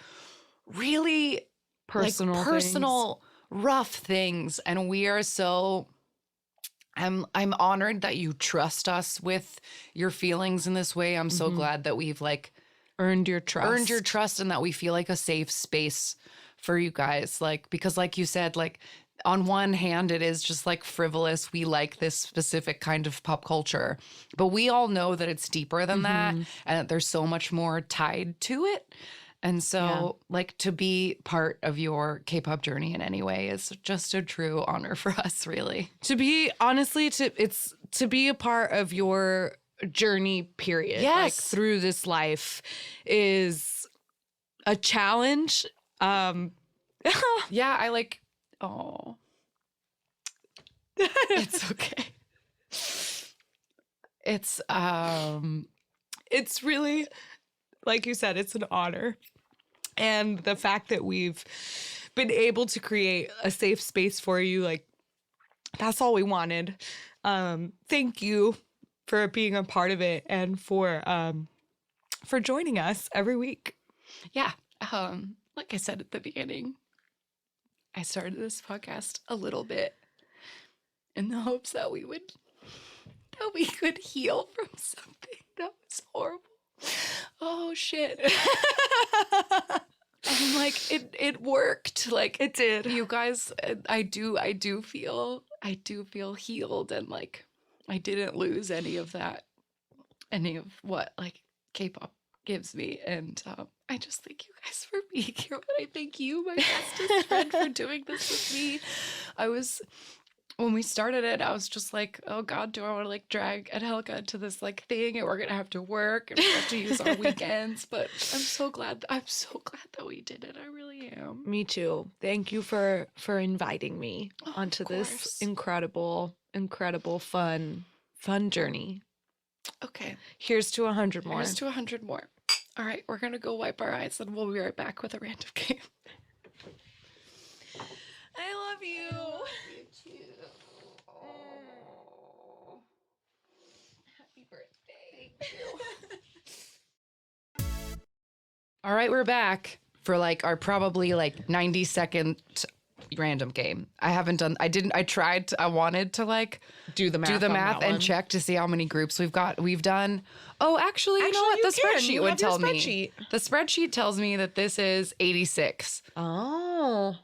really personal rough things, and we are so I'm honored that you trust us with your feelings in this way. I'm so glad that we've like earned your trust and that we feel like a safe space for you guys, like because like you said, like on one hand, it is just like frivolous. We like this specific kind of pop culture, but we all know that it's deeper than that and that there's so much more tied to it. And so like to be part of your K-pop journey in any way is just a true honor for us, really. To be honestly, it's to be a part of your journey, period. Yes. Like through this life is a challenge. Yeah, I like, oh, it's okay. It's really, like you said, it's an honor. And the fact that we've been able to create a safe space for you, like that's all we wanted. Thank you for being a part of it and for joining us every week. Yeah. Like I said at the beginning, I started this podcast a little bit in the hopes that we could heal from something that was horrible. Oh shit. And like it worked. Like it did. You guys, I do feel healed, and like I didn't lose any of what like K-pop gives me. And I just thank you guys for being here. But I thank you, my bestest friend, for doing this with me. When we started it, I was just like, oh God, do I want to like drag Angelica into this like thing, and we're gonna have to work and we have to use our weekends. But I'm so glad that we did it. I really am. Me too. Thank you for inviting me onto this incredible fun journey. Okay. Here's to 100 more. Here's to 100 more. All right, we're gonna go wipe our eyes, and we'll be right back with a random game. I love you. I love you too. Oh. Happy birthday. Thank you. All right, we're back for like our probably like 90-second random game. I wanted to like do the math and check to see how many groups we've got. We've done. Oh, actually, you know what? The spreadsheet would tell me. The spreadsheet tells me that this is 86. Oh.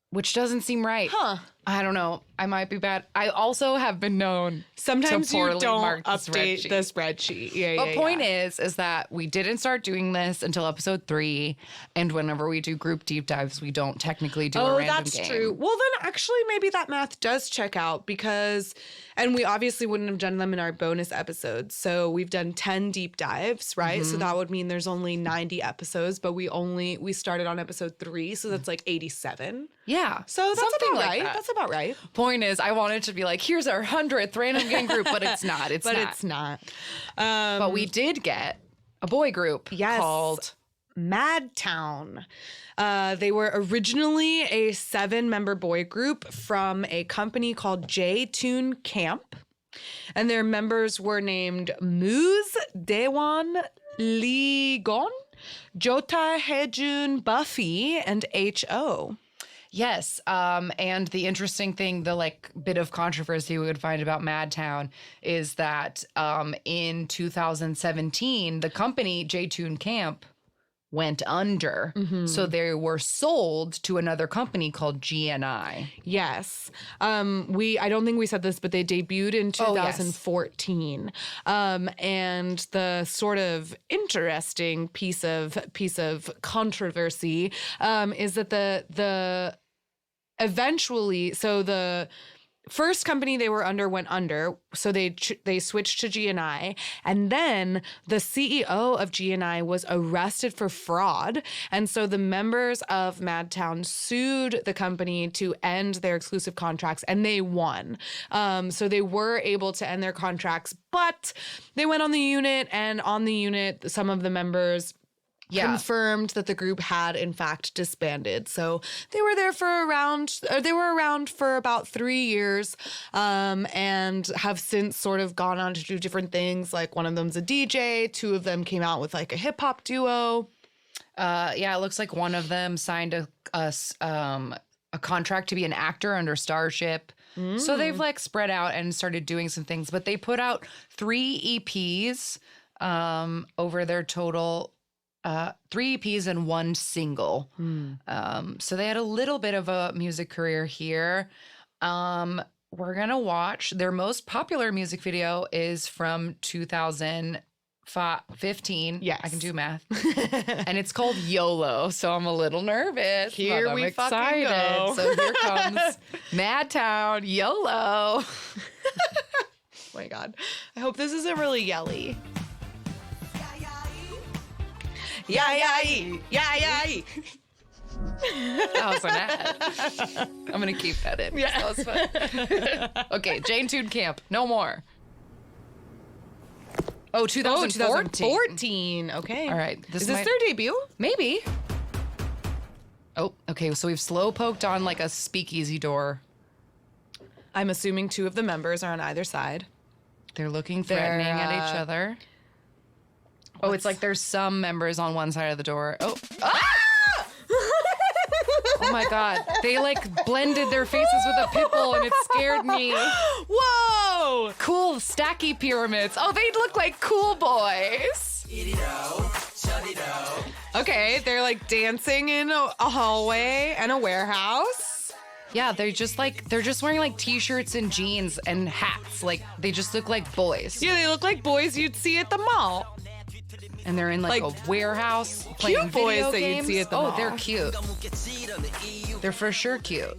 Which doesn't seem right. Huh. I don't know. I might be bad. I also have been known sometimes to poorly you don't mark update the spreadsheet. The point is that we didn't start doing this until episode 3, and whenever we do group deep dives, we don't technically do a random game. Oh, that's true. Well, then actually maybe that math does check out because, and we obviously wouldn't have done them in our bonus episodes. So we've done 10 deep dives, right? So that would mean there's only 90 episodes, but we started on episode 3, so that's like 87. Yeah. So that's something about like right. that. That's about right. Point is, I wanted to be like, here's our 100th random game group, but it's not. It's not. But we did get a boy group called Madtown. They were originally a 7-member boy group from a company called J-Tune Camp. And their members were named Muse, Daewon, Lee Gon, Jota, Haejun, Buffy, and H.O. Yes. And the interesting thing, the like bit of controversy we would find about Madtown is that in 2017, the company J-Tune Camp went under. So they were sold to another company called GNI. Yes. I don't think we said this, but they debuted in 2014. And the sort of interesting piece of controversy is that the first company they were under went under, so they switched to GNI, and then the CEO of GNI was arrested for fraud, and so the members of Madtown sued the company to end their exclusive contracts, and they won. So they were able to end their contracts, but they went on the unit, and on the unit, some of the members confirmed that the group had in fact disbanded. So they were there for around for about 3 years, and have since sort of gone on to do different things. Like one of them's a DJ, 2 of them came out with like a hip hop duo. It looks like one of them signed a contract to be an actor under Starship. So they've like spread out and started doing some things, but they put out 3 EPs over their total 3 EPs and 1 single. So they had a little bit of a music career here. We're going to watch their most popular music video is from 2015. Yes. I can do math. And it's called YOLO. So I'm a little nervous. Here but I'm we excited. fucking go. So here comes Madtown YOLO. Oh my God. I hope this isn't really yelly. Yeah. That was an ad. I'm going to keep that in. Yeah. That was fun. Okay, Jane Toon Camp. No more. Oh, 2014. Okay. All right. Is this their debut? Maybe. Oh, okay. So we've slow poked on like a speakeasy door. I'm assuming 2 of the members are on either side. They're looking threatening at each other. Oh, it's like there's some members on one side of the door. Oh. Ah! Oh my God. They like blended their faces with a pit bull and it scared me. Whoa! Cool stacky pyramids. Oh, they look like cool boys. Okay, they're like dancing in a hallway and a warehouse. Yeah, they're just wearing like t-shirts and jeans and hats. Like they just look like boys. Yeah, they look like boys you'd see at the mall. And they're in like a warehouse playing cute boys video that games. you'd see at the mall. Oh, they're cute. They're for sure cute.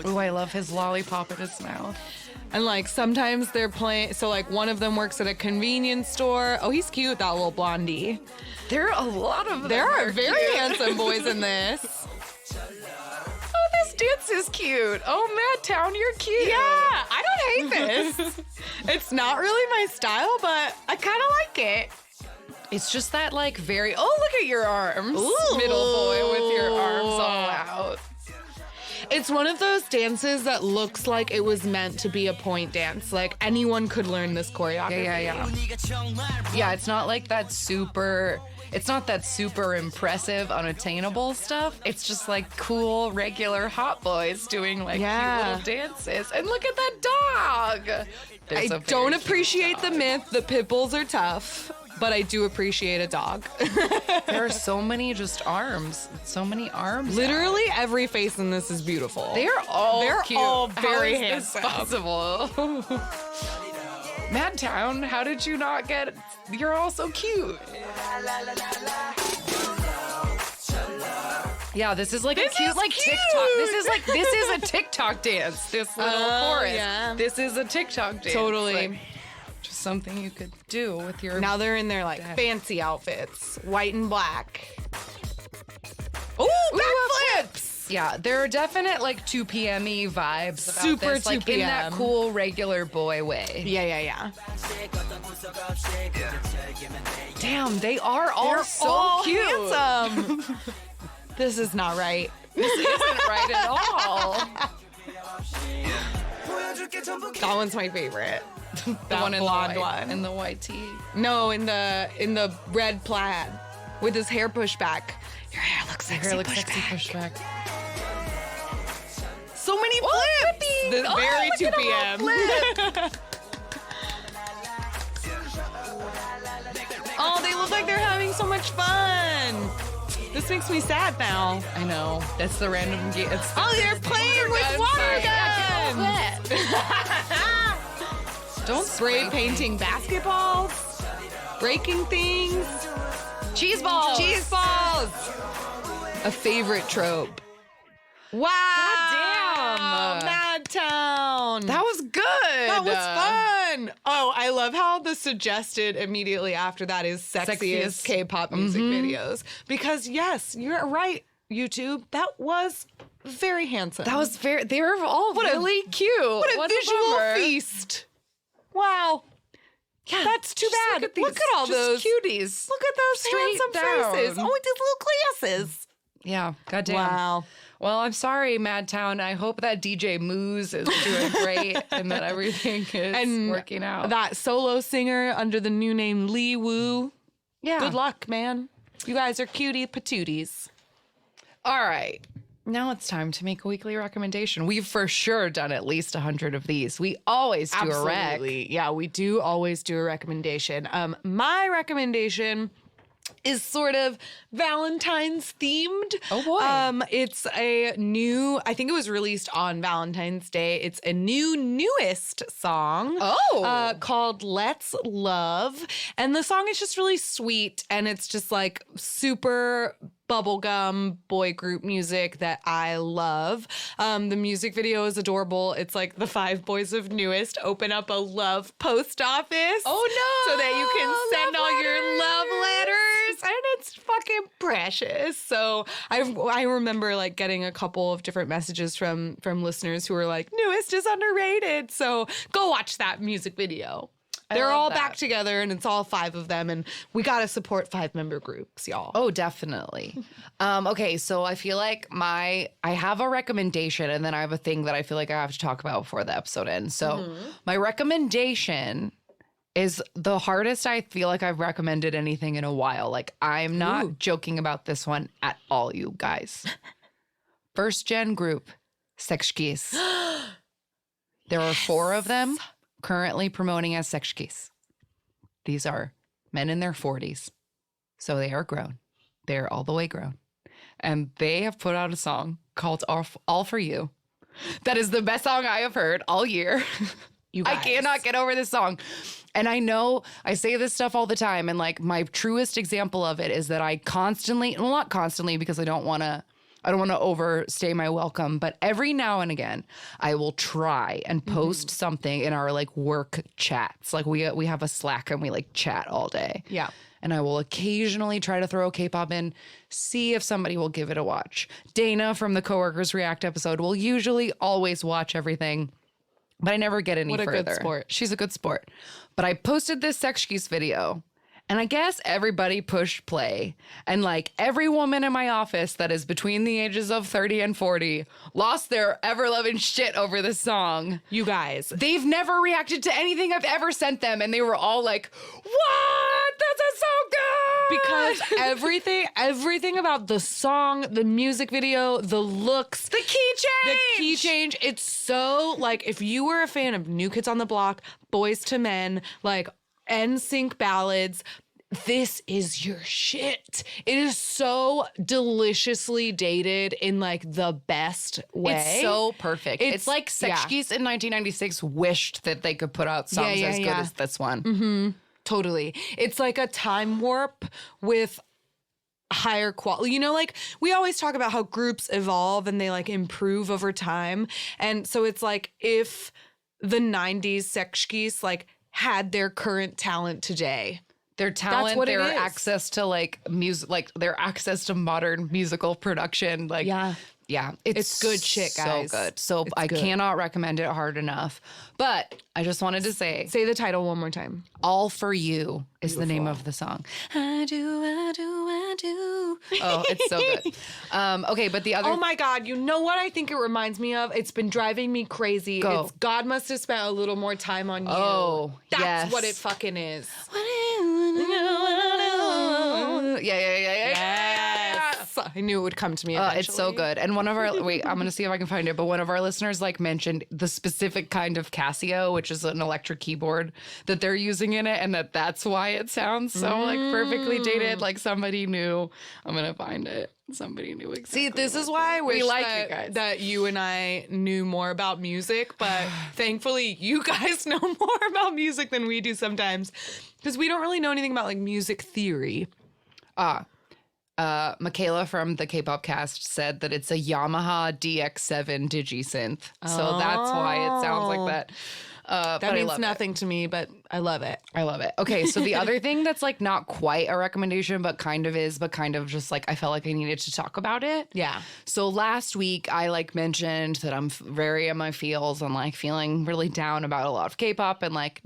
Ooh, I love his lollipop in his mouth. And like sometimes they're playing, so like one of them works at a convenience store. Oh, he's cute, that little blondie. There are a lot of them. There are very handsome boys in this. Oh, this dance is cute. Oh, Madtown, you're cute. Yeah, I don't hate this. It's not really my style, but I kind of like it. It's just that like very, oh, look at your arms. Ooh. Middle boy with your arms all out. It's one of those dances that looks like it was meant to be a point dance. Like anyone could learn this choreography. Yeah. Yeah, it's not like that super, it's not that super impressive, unattainable stuff. It's just like cool, regular hot boys doing like cute little dances. And look at that dog. I don't appreciate the myth that pit bulls are tough, but I do appreciate a dog. There are so many just arms. So many arms. Literally every face in this is beautiful. They're all cute. All very How is handsome. this possible? Madtown, how did you not get? You're all so cute. Yeah, this is like a cute like TikTok. This is a TikTok dance. This little chorus. Yeah. This is a TikTok dance. Totally. Like, just something you could do with your. Now they're in their like fancy outfits, white and black. Oh, backflips! Yeah, there are definite like 2 p.m.y vibes about Super this, like 2 in that p.m. cool regular boy way. Yeah. Damn, they are all They're so all cute. handsome. This is not right. This isn't right at all. That one's my favorite. The one in blonde the white, one. in the white tee. No, in the red plaid with his hair pushed back. Your hair looks sexy. Push back. So many flips. This very 2 p.m. Oh, they look like they're having so much fun. This makes me sad now. I know. That's the random game. They're playing with water guns. Don't Spray painting basketballs, breaking things. Cheese balls. Cheese balls. A favorite trope. Wow. Goddamn. Madtown. That was good. That was fun. Oh, I love how the suggested immediately after that is sexiest K-pop music videos. Because yes, you're right, YouTube. That was very handsome. That was very. They were all really cute. What a visual feast. Wow. Yeah, That's too just bad. Look at, Look at all those cuties. Look at those Straight handsome down. faces. Oh, these little glasses. Yeah, goddamn. Wow. Well, I'm sorry, Madtown. I hope that DJ Moose is doing great and that everything is working out. That solo singer under the new name Lee Woo. Yeah. Good luck, man. You guys are cutie patooties. All right. Now it's time to make a weekly recommendation. We've for sure done at least 100 of these. We always do a rec. Absolutely. Yeah, we do always do a recommendation. My recommendation is sort of Valentine's themed. Oh boy. It's a new, I think it was released on Valentine's Day. It's a newest song. Called Let's Love. And the song is just really sweet and it's just like super bubblegum boy group music that I love. The music video is adorable. It's like the 5 boys of Newest open up a love post office. Oh no! So that you can send all your love letters. And it's fucking precious. So I remember like getting a couple of different messages from listeners who were like, Newest is underrated. So go watch that music video. They're all back together and it's all 5 of them. And we got to support 5-member groups, y'all. Oh, definitely. Okay, so I feel like I have a recommendation and then I have a thing that I feel like I have to talk about before the episode ends. So my recommendation is the hardest I feel like I've recommended anything in a while. Like I'm not joking about this one at all, you guys. First gen group, Sekshkis. There are 4 of them currently promoting as Sekshkis. These are men in their 40s. So they are grown. They're all the way grown. And they have put out a song called All For You. That is the best song I have heard all year. I cannot get over this song. And I know I say this stuff all the time. And like my truest example of it is that I constantly, well, not constantly because I don't want to overstay my welcome, but every now and again, I will try and post something in our like work chats. Like we have a Slack and we like chat all day. Yeah. And I will occasionally try to throw K-pop in, see if somebody will give it a watch. Dana from the Coworkers React episode will usually always watch everything, but I never get any further. What a good sport. She's a good sport. But I posted this Sekshkis video. And I guess everybody pushed play. And like every woman in my office that is between the ages of 30 and 40 lost their ever-loving shit over this song. You guys. They've never reacted to anything I've ever sent them. And they were all like, what? This is so good. Because everything about the song, the music video, the looks. The key change. It's so like if you were a fan of New Kids on the Block, Boys to Men, like NSYNC ballads, this is your shit. It is so deliciously dated in like the best way. It's so perfect. It's like Sekshkis in 1996 wished that they could put out songs as good as this one. Mm-hmm. Totally. It's like a time warp with higher quality. You know, like we always talk about how groups evolve and they like improve over time. And so it's like if the 90s Sekshkis like had their current talent today. Their talent, their access to like music, like their access to modern musical production. Like, yeah, it's good shit, guys. So good. So I cannot recommend it hard enough. But I just wanted to say the title one more time. All For You is the name of the song. I do. Oh, it's so good. Okay, but the other. Oh my God, you know what I think it reminds me of? It's been driving me crazy. Go. It's God Must Have Spent a Little More Time on You. Oh, That's what it fucking is. Yes. I knew it would come to me eventually. It's so good. And one of our, wait, I'm going to see if I can find it, but one of our listeners like mentioned the specific kind of Casio, which is an electric keyboard that they're using in it, and that's why it sounds so like perfectly dated. Like somebody knew. I'm going to find it. Somebody knew exactly. See, this is why I wish you that, that you and I knew more about music, but thankfully you guys know more about music than we do sometimes because we don't really know anything about like music theory. Michaela from the K-pop cast said that it's a Yamaha DX7 DigiSynth. So that's why it sounds like that. That but I means love nothing to me, but I love it. I love it. Okay, so the other thing that's like not quite a recommendation, but kind of is, but kind of just like I felt like I needed to talk about it. Yeah. So last week I like mentioned that I'm very in my feels and like feeling really down about a lot of K-pop and like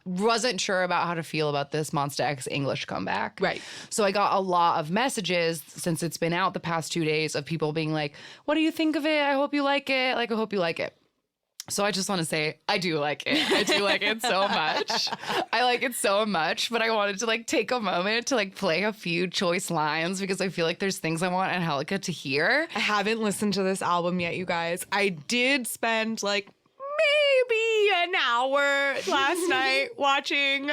wasn't sure about how to feel about this Monsta X English comeback. Right. So I got a lot of messages since it's been out the past 2 days of people being like, "What do you think of it? I hope you like it. Like I hope you like it." So I just want to say, I do like it. I do like it so much. I like it so much, but I wanted to like take a moment to like play a few choice lines because I feel like there's things I want Angelica to hear. I haven't listened to this album yet, you guys. I did spend like maybe an hour last night watching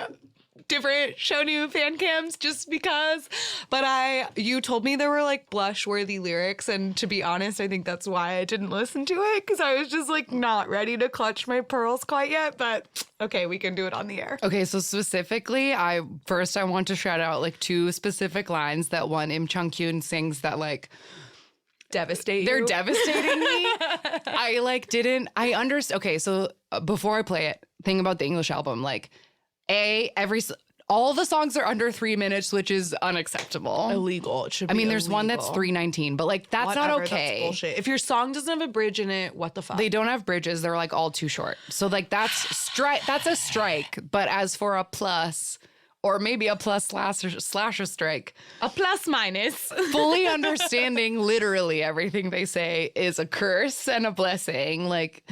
different show new fan cams just because, but you told me there were like blush worthy lyrics, and to be honest, I think that's why I didn't listen to it, because I was just like not ready to clutch my pearls quite yet, but okay, we can do it on the air. Okay, so specifically, I want to shout out like 2 specific lines that one Im Chung-kyun sings that like devastate they're you. devastating me. I understand. Okay, so before I play it, thing about the English album, like all the songs are under 3 minutes, which is unacceptable. Illegal. It should be there's one that's 3:19, but like that's Whatever, not okay. That's bullshit. If your song doesn't have a bridge in it, what the fuck? They don't have bridges. They're like all too short. So like that's a strike. But as for a plus, or maybe a plus slash a strike, a plus minus, fully understanding literally everything they say is a curse and a blessing. Like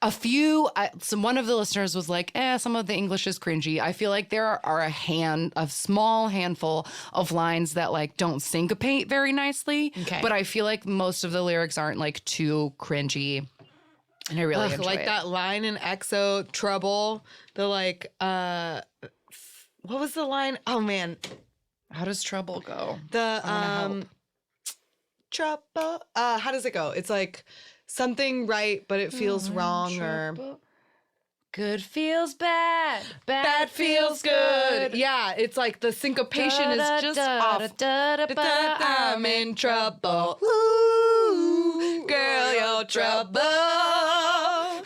one of the listeners was like, some of the English is cringy. I feel like there are a small handful of lines that like don't syncopate very nicely. Okay. But I feel like most of the lyrics aren't like too cringy. And I really enjoy like it. that line in EXO, Trouble, the like, what was the line? Oh man. How does Trouble go? Trouble, how does it go? It's like, something right, but it feels wrong, or good feels bad, bad feels good. Yeah, it's like the syncopation is just off. I'm in trouble. Ooh, girl, you're trouble.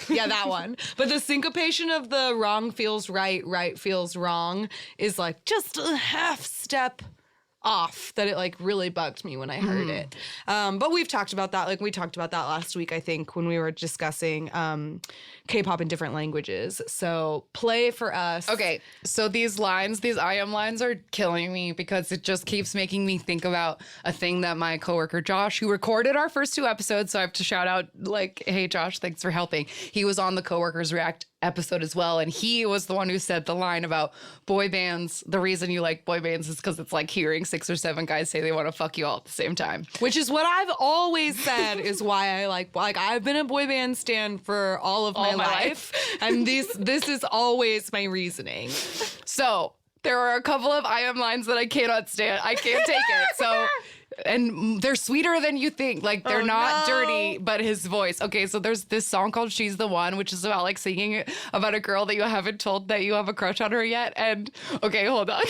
Yeah, that one. But the syncopation of the wrong feels right, right feels wrong is like just a half step off, that it like really bugged me when I heard it. But we've talked about that. Like we talked about that last week, I think, when we were discussing K-pop in different languages. So play for us. Okay, so these I am lines are killing me because it just keeps making me think about a thing that my coworker Josh, who recorded our first 2 episodes, so I have to shout out like, hey Josh, thanks for helping. He was on the Coworkers React episode as well, and he was the one who said the line about boy bands. The reason you like boy bands is because it's like hearing 6 or 7 guys say they want to fuck you all at the same time, which is what I've always said is why I like I've been a boy band stan for all of my life. And this is always my reasoning. So there are a couple of I am lines that I cannot stand. I can't take it. So, and they're sweeter than you think. Like they're not dirty, but his voice. Okay, so there's this song called She's the One, which is about like singing about a girl that you haven't told that you have a crush on her yet. And okay, hold on.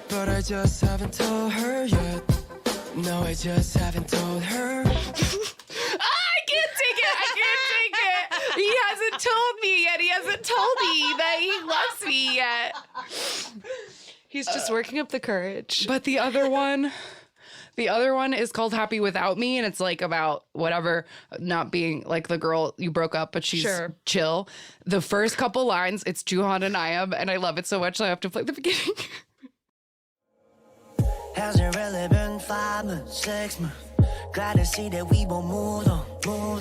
But I just haven't told her yet. No, I just haven't told her. I can't take it. He hasn't told me yet. He hasn't told me that he loves me yet. He's just working up the courage. But the other one is called Happy Without Me, and it's like about whatever, not being like the girl you broke up, but she's chill. The first couple lines, it's Juhan and I am, and I love it so much, so I have to play the beginning. Has it really been 5 months, 6 months? Glad to see that we both moved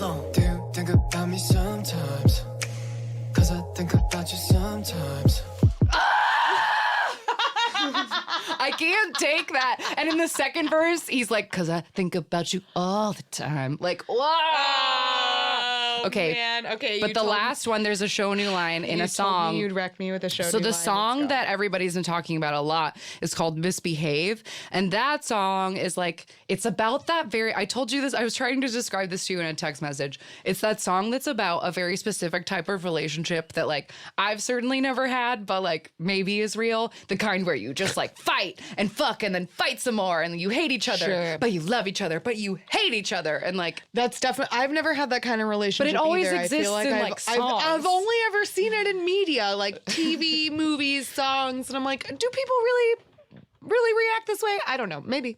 on. Do you think about me sometimes? Cause I think about you sometimes. I can't take that. And in the second verse, he's like, cause I think about you all the time. Like, whoa. Okay. Man. Okay. But the last one, there's a show new line in a song. Told me you'd wreck me with a show new line. So the song that everybody's been talking about a lot is called Misbehave. And that song is like, it's about that I told you this, I was trying to describe this to you in a text message. It's that song that's about a very specific type of relationship that like, I've certainly never had, but like maybe is real. The kind where you just like fight and fuck and then fight some more and you hate each other, but you love each other, but you hate each other. And like, that's definitely, I've never had that kind of relationship. it up always either. exists I feel like in, I've, like, I've, songs. I've only ever seen it in media, like TV, movies, songs, and I'm like, do people really react this way? I don't know. Maybe.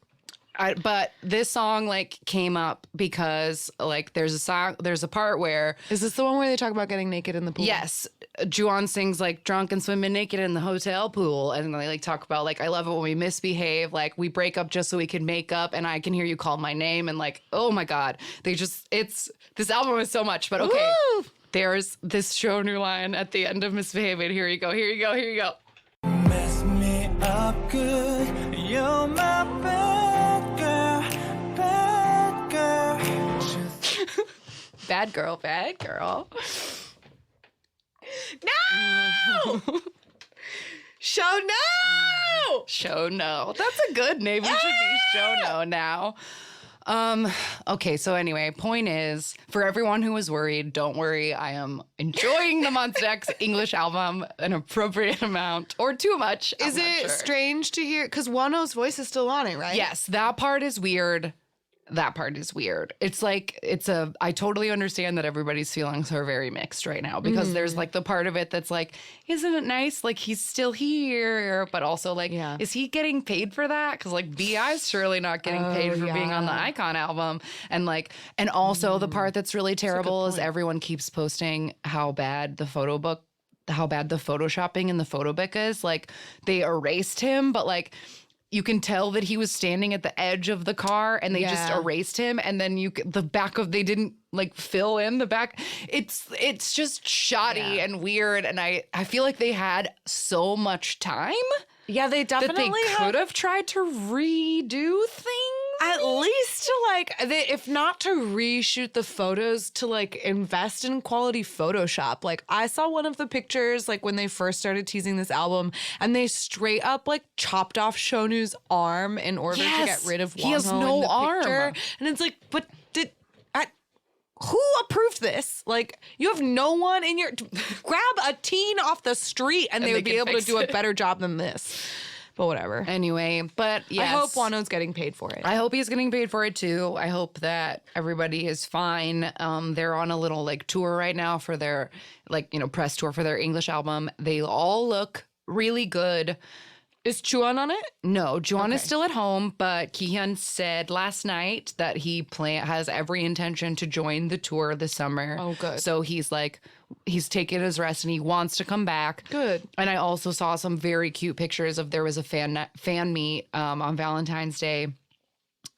But this song like came up because like there's a part where Is this the one where they talk about getting naked in the pool? yes, Juan sings like drunk and swimming naked in the hotel pool, and they like talk about like I love it when we misbehave, like we break up just so we can make up, and I can hear you call my name, and like oh my god, this album is so much. But okay, Woo! there's this show new line at the end of Misbehaving. Here you go. Mess me up good. You're my bad girl. Bad girl. No! Show no! That's a good name. We should be Show No now. Okay, so anyway, point is, for everyone who was worried, don't worry. I am enjoying the Monsta X English album an appropriate amount or too much. Is it strange to hear? Because Wano's voice is still on it, right? Yes, that part is weird. It's like, I totally understand that everybody's feelings are very mixed right now because there's like the part of it that's like, isn't it nice? Like he's still here, but also like, is he getting paid for that? Because like B.I.'s surely not getting paid for being on the Icon album. And like, and also the part that's really terrible is everyone keeps posting how bad the photoshopping in the photo book is. Like they erased him, but like, you can tell that he was standing at the edge of the car and they just erased him. And then they didn't like fill in the back. It's just shoddy and weird. And I feel like they had so much time. Yeah, they definitely that they could have tried to redo things. At least to like, if not to reshoot the photos, to like invest in quality Photoshop. Like I saw one of the pictures like when they first started teasing this album, and they straight up like chopped off Shonu's arm in order to get rid of Wonho. He has no in the arm. picture. And it's like, but who approved this? Like, you have no one in your... Grab a teen off the street and they would be able to do a better job than this. But whatever. Anyway, but yes. I hope Wano's getting paid for it. I hope he's getting paid for it too. I hope that everybody is fine. They're on a little like tour right now for their press tour for their English album. They all look really good. Is Chuan on it? No, Juan is still at home, but Kihyun said last night that he has every intention to join the tour this summer. Oh, good. So he's taking his rest and he wants to come back. Good. And I also saw some very cute pictures of there was a fan meet on Valentine's Day.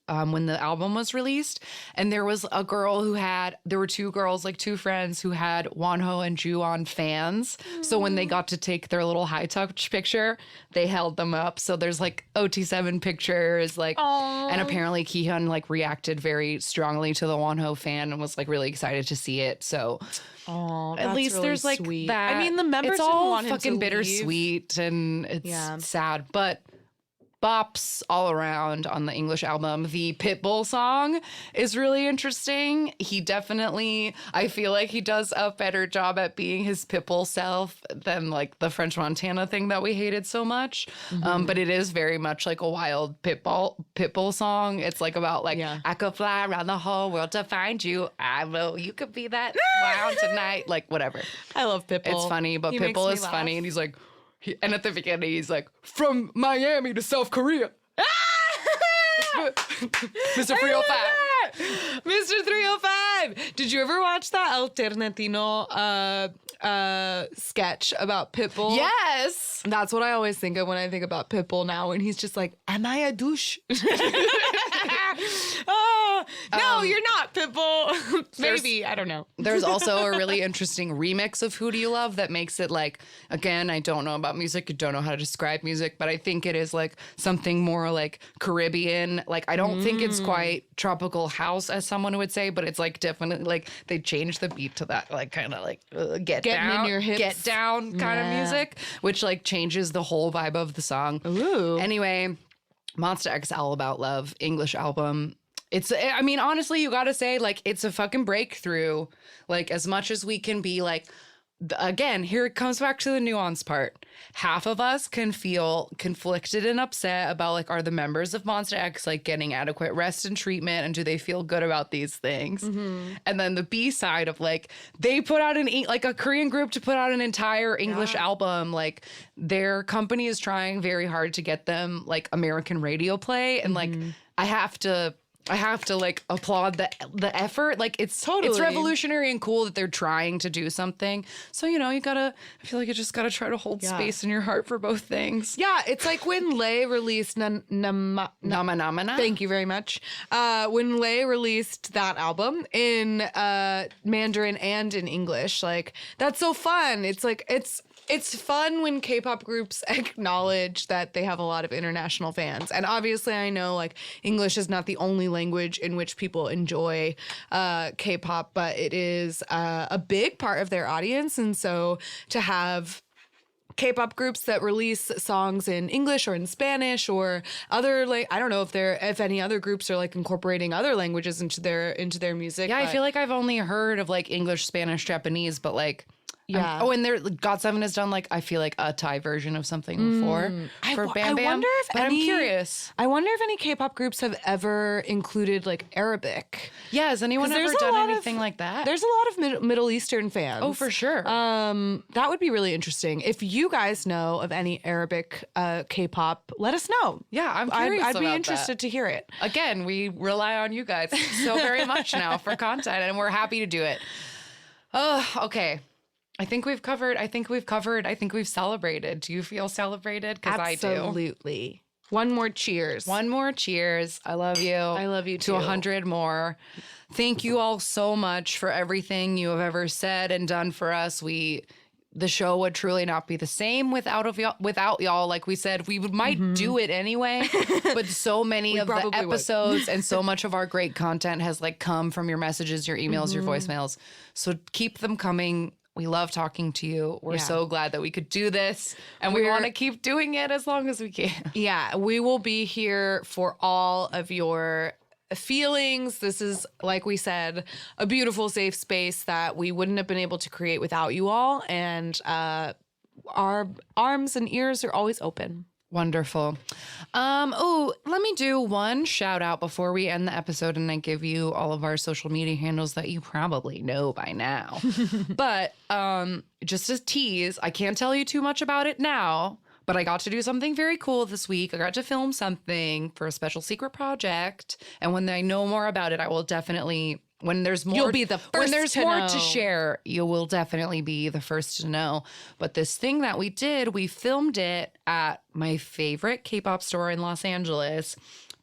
When the album was released, and there was a girl there were two girls, like two friends who had Wonho and Juwon fans. So when they got to take their little high touch picture, they held them up. So there's like OT7 pictures, like, and apparently Kihyun like reacted very strongly to the Wonho fan and was like really excited to see it. So at least really there's like sweet. that. I mean, the members it's didn't all want him to fucking leave. bittersweet and it's sad, but bops all around on the English album. The Pitbull song is really interesting. I feel like he does a better job at being his Pitbull self than like the French Montana thing that we hated so much. But it is very much like a wild Pitbull song. It's like about like, I could fly around the whole world to find you. I know you could be that wild tonight. Like whatever. I love Pitbull. It's funny, but He makes Pitbull me is laugh. funny and he's like, and at the beginning, he's like, from Miami to South Korea. Mr. 305. Mr. 305. Did you ever watch that Alternatino sketch about Pitbull? Yes. That's what I always think of when I think about Pitbull now, when he's just like, am I a douche? Oh, no, you're not, Pitbull. Maybe. I don't know. There's also a really interesting remix of Who Do You Love that makes it like, again, I don't know about music. I don't know how to describe music, but I think it is like something more like Caribbean. Like, I don't think it's quite tropical house as someone would say, but it's like definitely like they changed the beat to that, like kind of like get Getting down, in your hips. get down kind of music, which like changes the whole vibe of the song. Ooh. Anyway, Monsta X All About Love, English album. I mean, honestly, you gotta say, like, it's a fucking breakthrough. Like, as much as we can be like, again, here it comes back to the nuance part. Half of us can feel conflicted and upset about like, are the members of Monsta X like getting adequate rest and treatment, and do they feel good about these things? And then the B side of like, they put out like a Korean group to put out an entire English album. Like their company is trying very hard to get them like American radio play, and like I have to like applaud the effort. Like it's revolutionary and cool that they're trying to do something. So, you know, I feel like you just gotta try to hold space in your heart for both things. Yeah, it's like when Lay released Nama. Thank you very much. When Lay released that album in Mandarin and in English, like that's so fun. It's like it's fun when K-pop groups acknowledge that they have a lot of international fans. And obviously I know like English is not the only language in which people enjoy K-pop, but it is a big part of their audience. And so to have K-pop groups that release songs in English or in Spanish or other, like, I don't know if any other groups are like incorporating other languages into their music. Yeah, I feel like I've only heard of like English, Spanish, Japanese, but like yeah. And GOT7 has done like, I feel like a Thai version of something before for Bam Bam. I wonder if I'm curious. I wonder if any K-pop groups have ever included like Arabic. Yeah, has anyone ever done anything like that? There's a lot of Middle Eastern fans. Oh, for sure. That would be really interesting. If you guys know of any Arabic K-pop, let us know. Yeah, I'm curious. I'd be interested to hear it. Again, we rely on you guys so very much now for content, and we're happy to do it. Oh, okay. I think we've celebrated. Do you feel celebrated? Because I do. Absolutely. One more cheers. One more cheers. I love you. I love you too. To 100 more. Thank you all so much for everything you have ever said and done for us. The show would truly not be the same without y'all. Like we said, we might do it anyway, but so many of the episodes and so much of our great content has like come from your messages, your emails, your voicemails. So keep them coming. We love talking to you. We're so glad that we could do this, and we want to keep doing it as long as we can. Yeah, we will be here for all of your feelings. This is, like we said, a beautiful, safe space that we wouldn't have been able to create without you all, and our arms and ears are always open. Wonderful. Let me do one shout out before we end the episode, and I give you all of our social media handles that you probably know by now. But just a tease, I can't tell you too much about it now, but I got to do something very cool this week. I got to film something for a special secret project, and when I know more about it, I will definitely. When there's more, you'll be the first. When there's to more know. To share, you will definitely be the first to know. But this thing that we did, we filmed it at my favorite K-pop store in Los Angeles.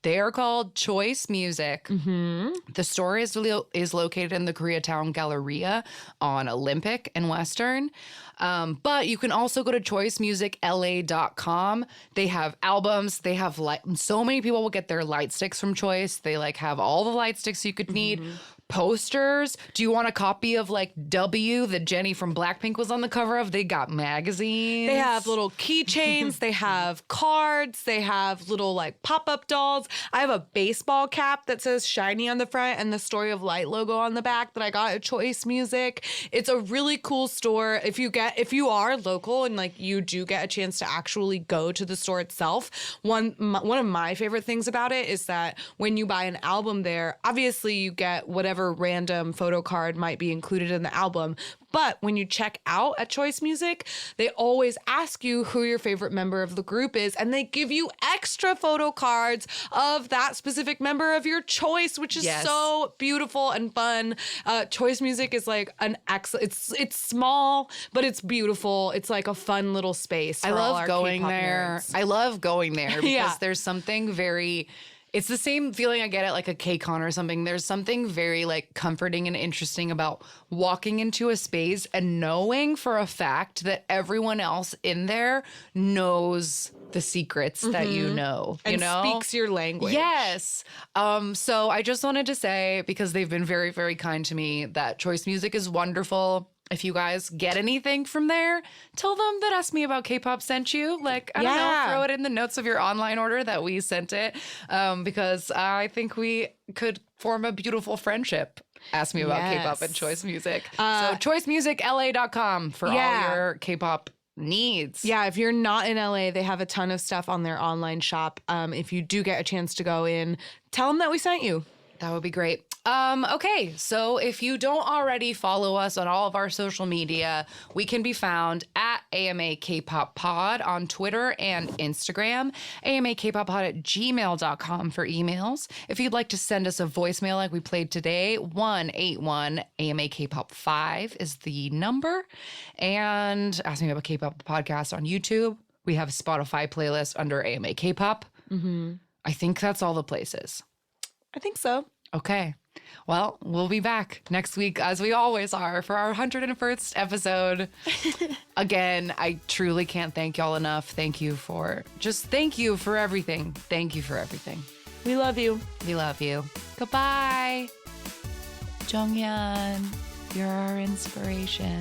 They are called Choice Music. The store is located in the Koreatown Galleria on Olympic and Western. But you can also go to choicemusicla.com. They have albums. They have so many people will get their light sticks from Choice. They like have all the light sticks you could need. Posters. Do you want a copy of like W that Jennie from Blackpink was on the cover of? They got magazines. They have little keychains. They have cards. They have little like pop-up dolls. I have a baseball cap that says Shiny on the front and the Story of Light logo on the back that I got at Choice Music. It's a really cool store. If you are local and like you do get a chance to actually go to the store itself, one of my favorite things about it is that when you buy an album there, obviously you get whatever random photo card might be included in the album. But when you check out at Choice Music, they always ask you who your favorite member of the group is, and they give you extra photo cards of that specific member of your choice, which is so beautiful and fun. Choice Music is like an it's small, but it's beautiful. It's like a fun little space. I love going there. Nerds. I love going there because there's something very. It's the same feeling I get at like a K-Con or something. There's something very like comforting and interesting about walking into a space and knowing for a fact that everyone else in there knows the secrets that you know. And speaks your language. Yes. So I just wanted to say, because they've been very, very kind to me, that Choice Music is wonderful. If you guys get anything from there, tell them that Ask Me About Kpop sent you. Like, I don't know, throw it in the notes of your online order that we sent it, because I think we could form a beautiful friendship. Ask Me About K-Pop at Choice Music. So choicemusicla.com for all your K-pop needs. Yeah, if you're not in LA, they have a ton of stuff on their online shop. If you do get a chance to go in, tell them that we sent you. That would be great. Okay, so if you don't already follow us on all of our social media, we can be found at AMA Kpop Pod on Twitter and Instagram, amakpoppod@gmail.com for emails. If you'd like to send us a voicemail like we played today, 181-AMA-KPOP5 is the number. And Ask Me About K-Pop podcast on YouTube. We have a Spotify playlist under AMA Kpop. I think that's all the places. I think so. Okay. Well, we'll be back next week, as we always are, for our 101st episode. Again, I truly can't thank y'all enough. Thank you for everything. Thank you for everything. We love you. We love you. Goodbye. Jonghyun, you're our inspiration.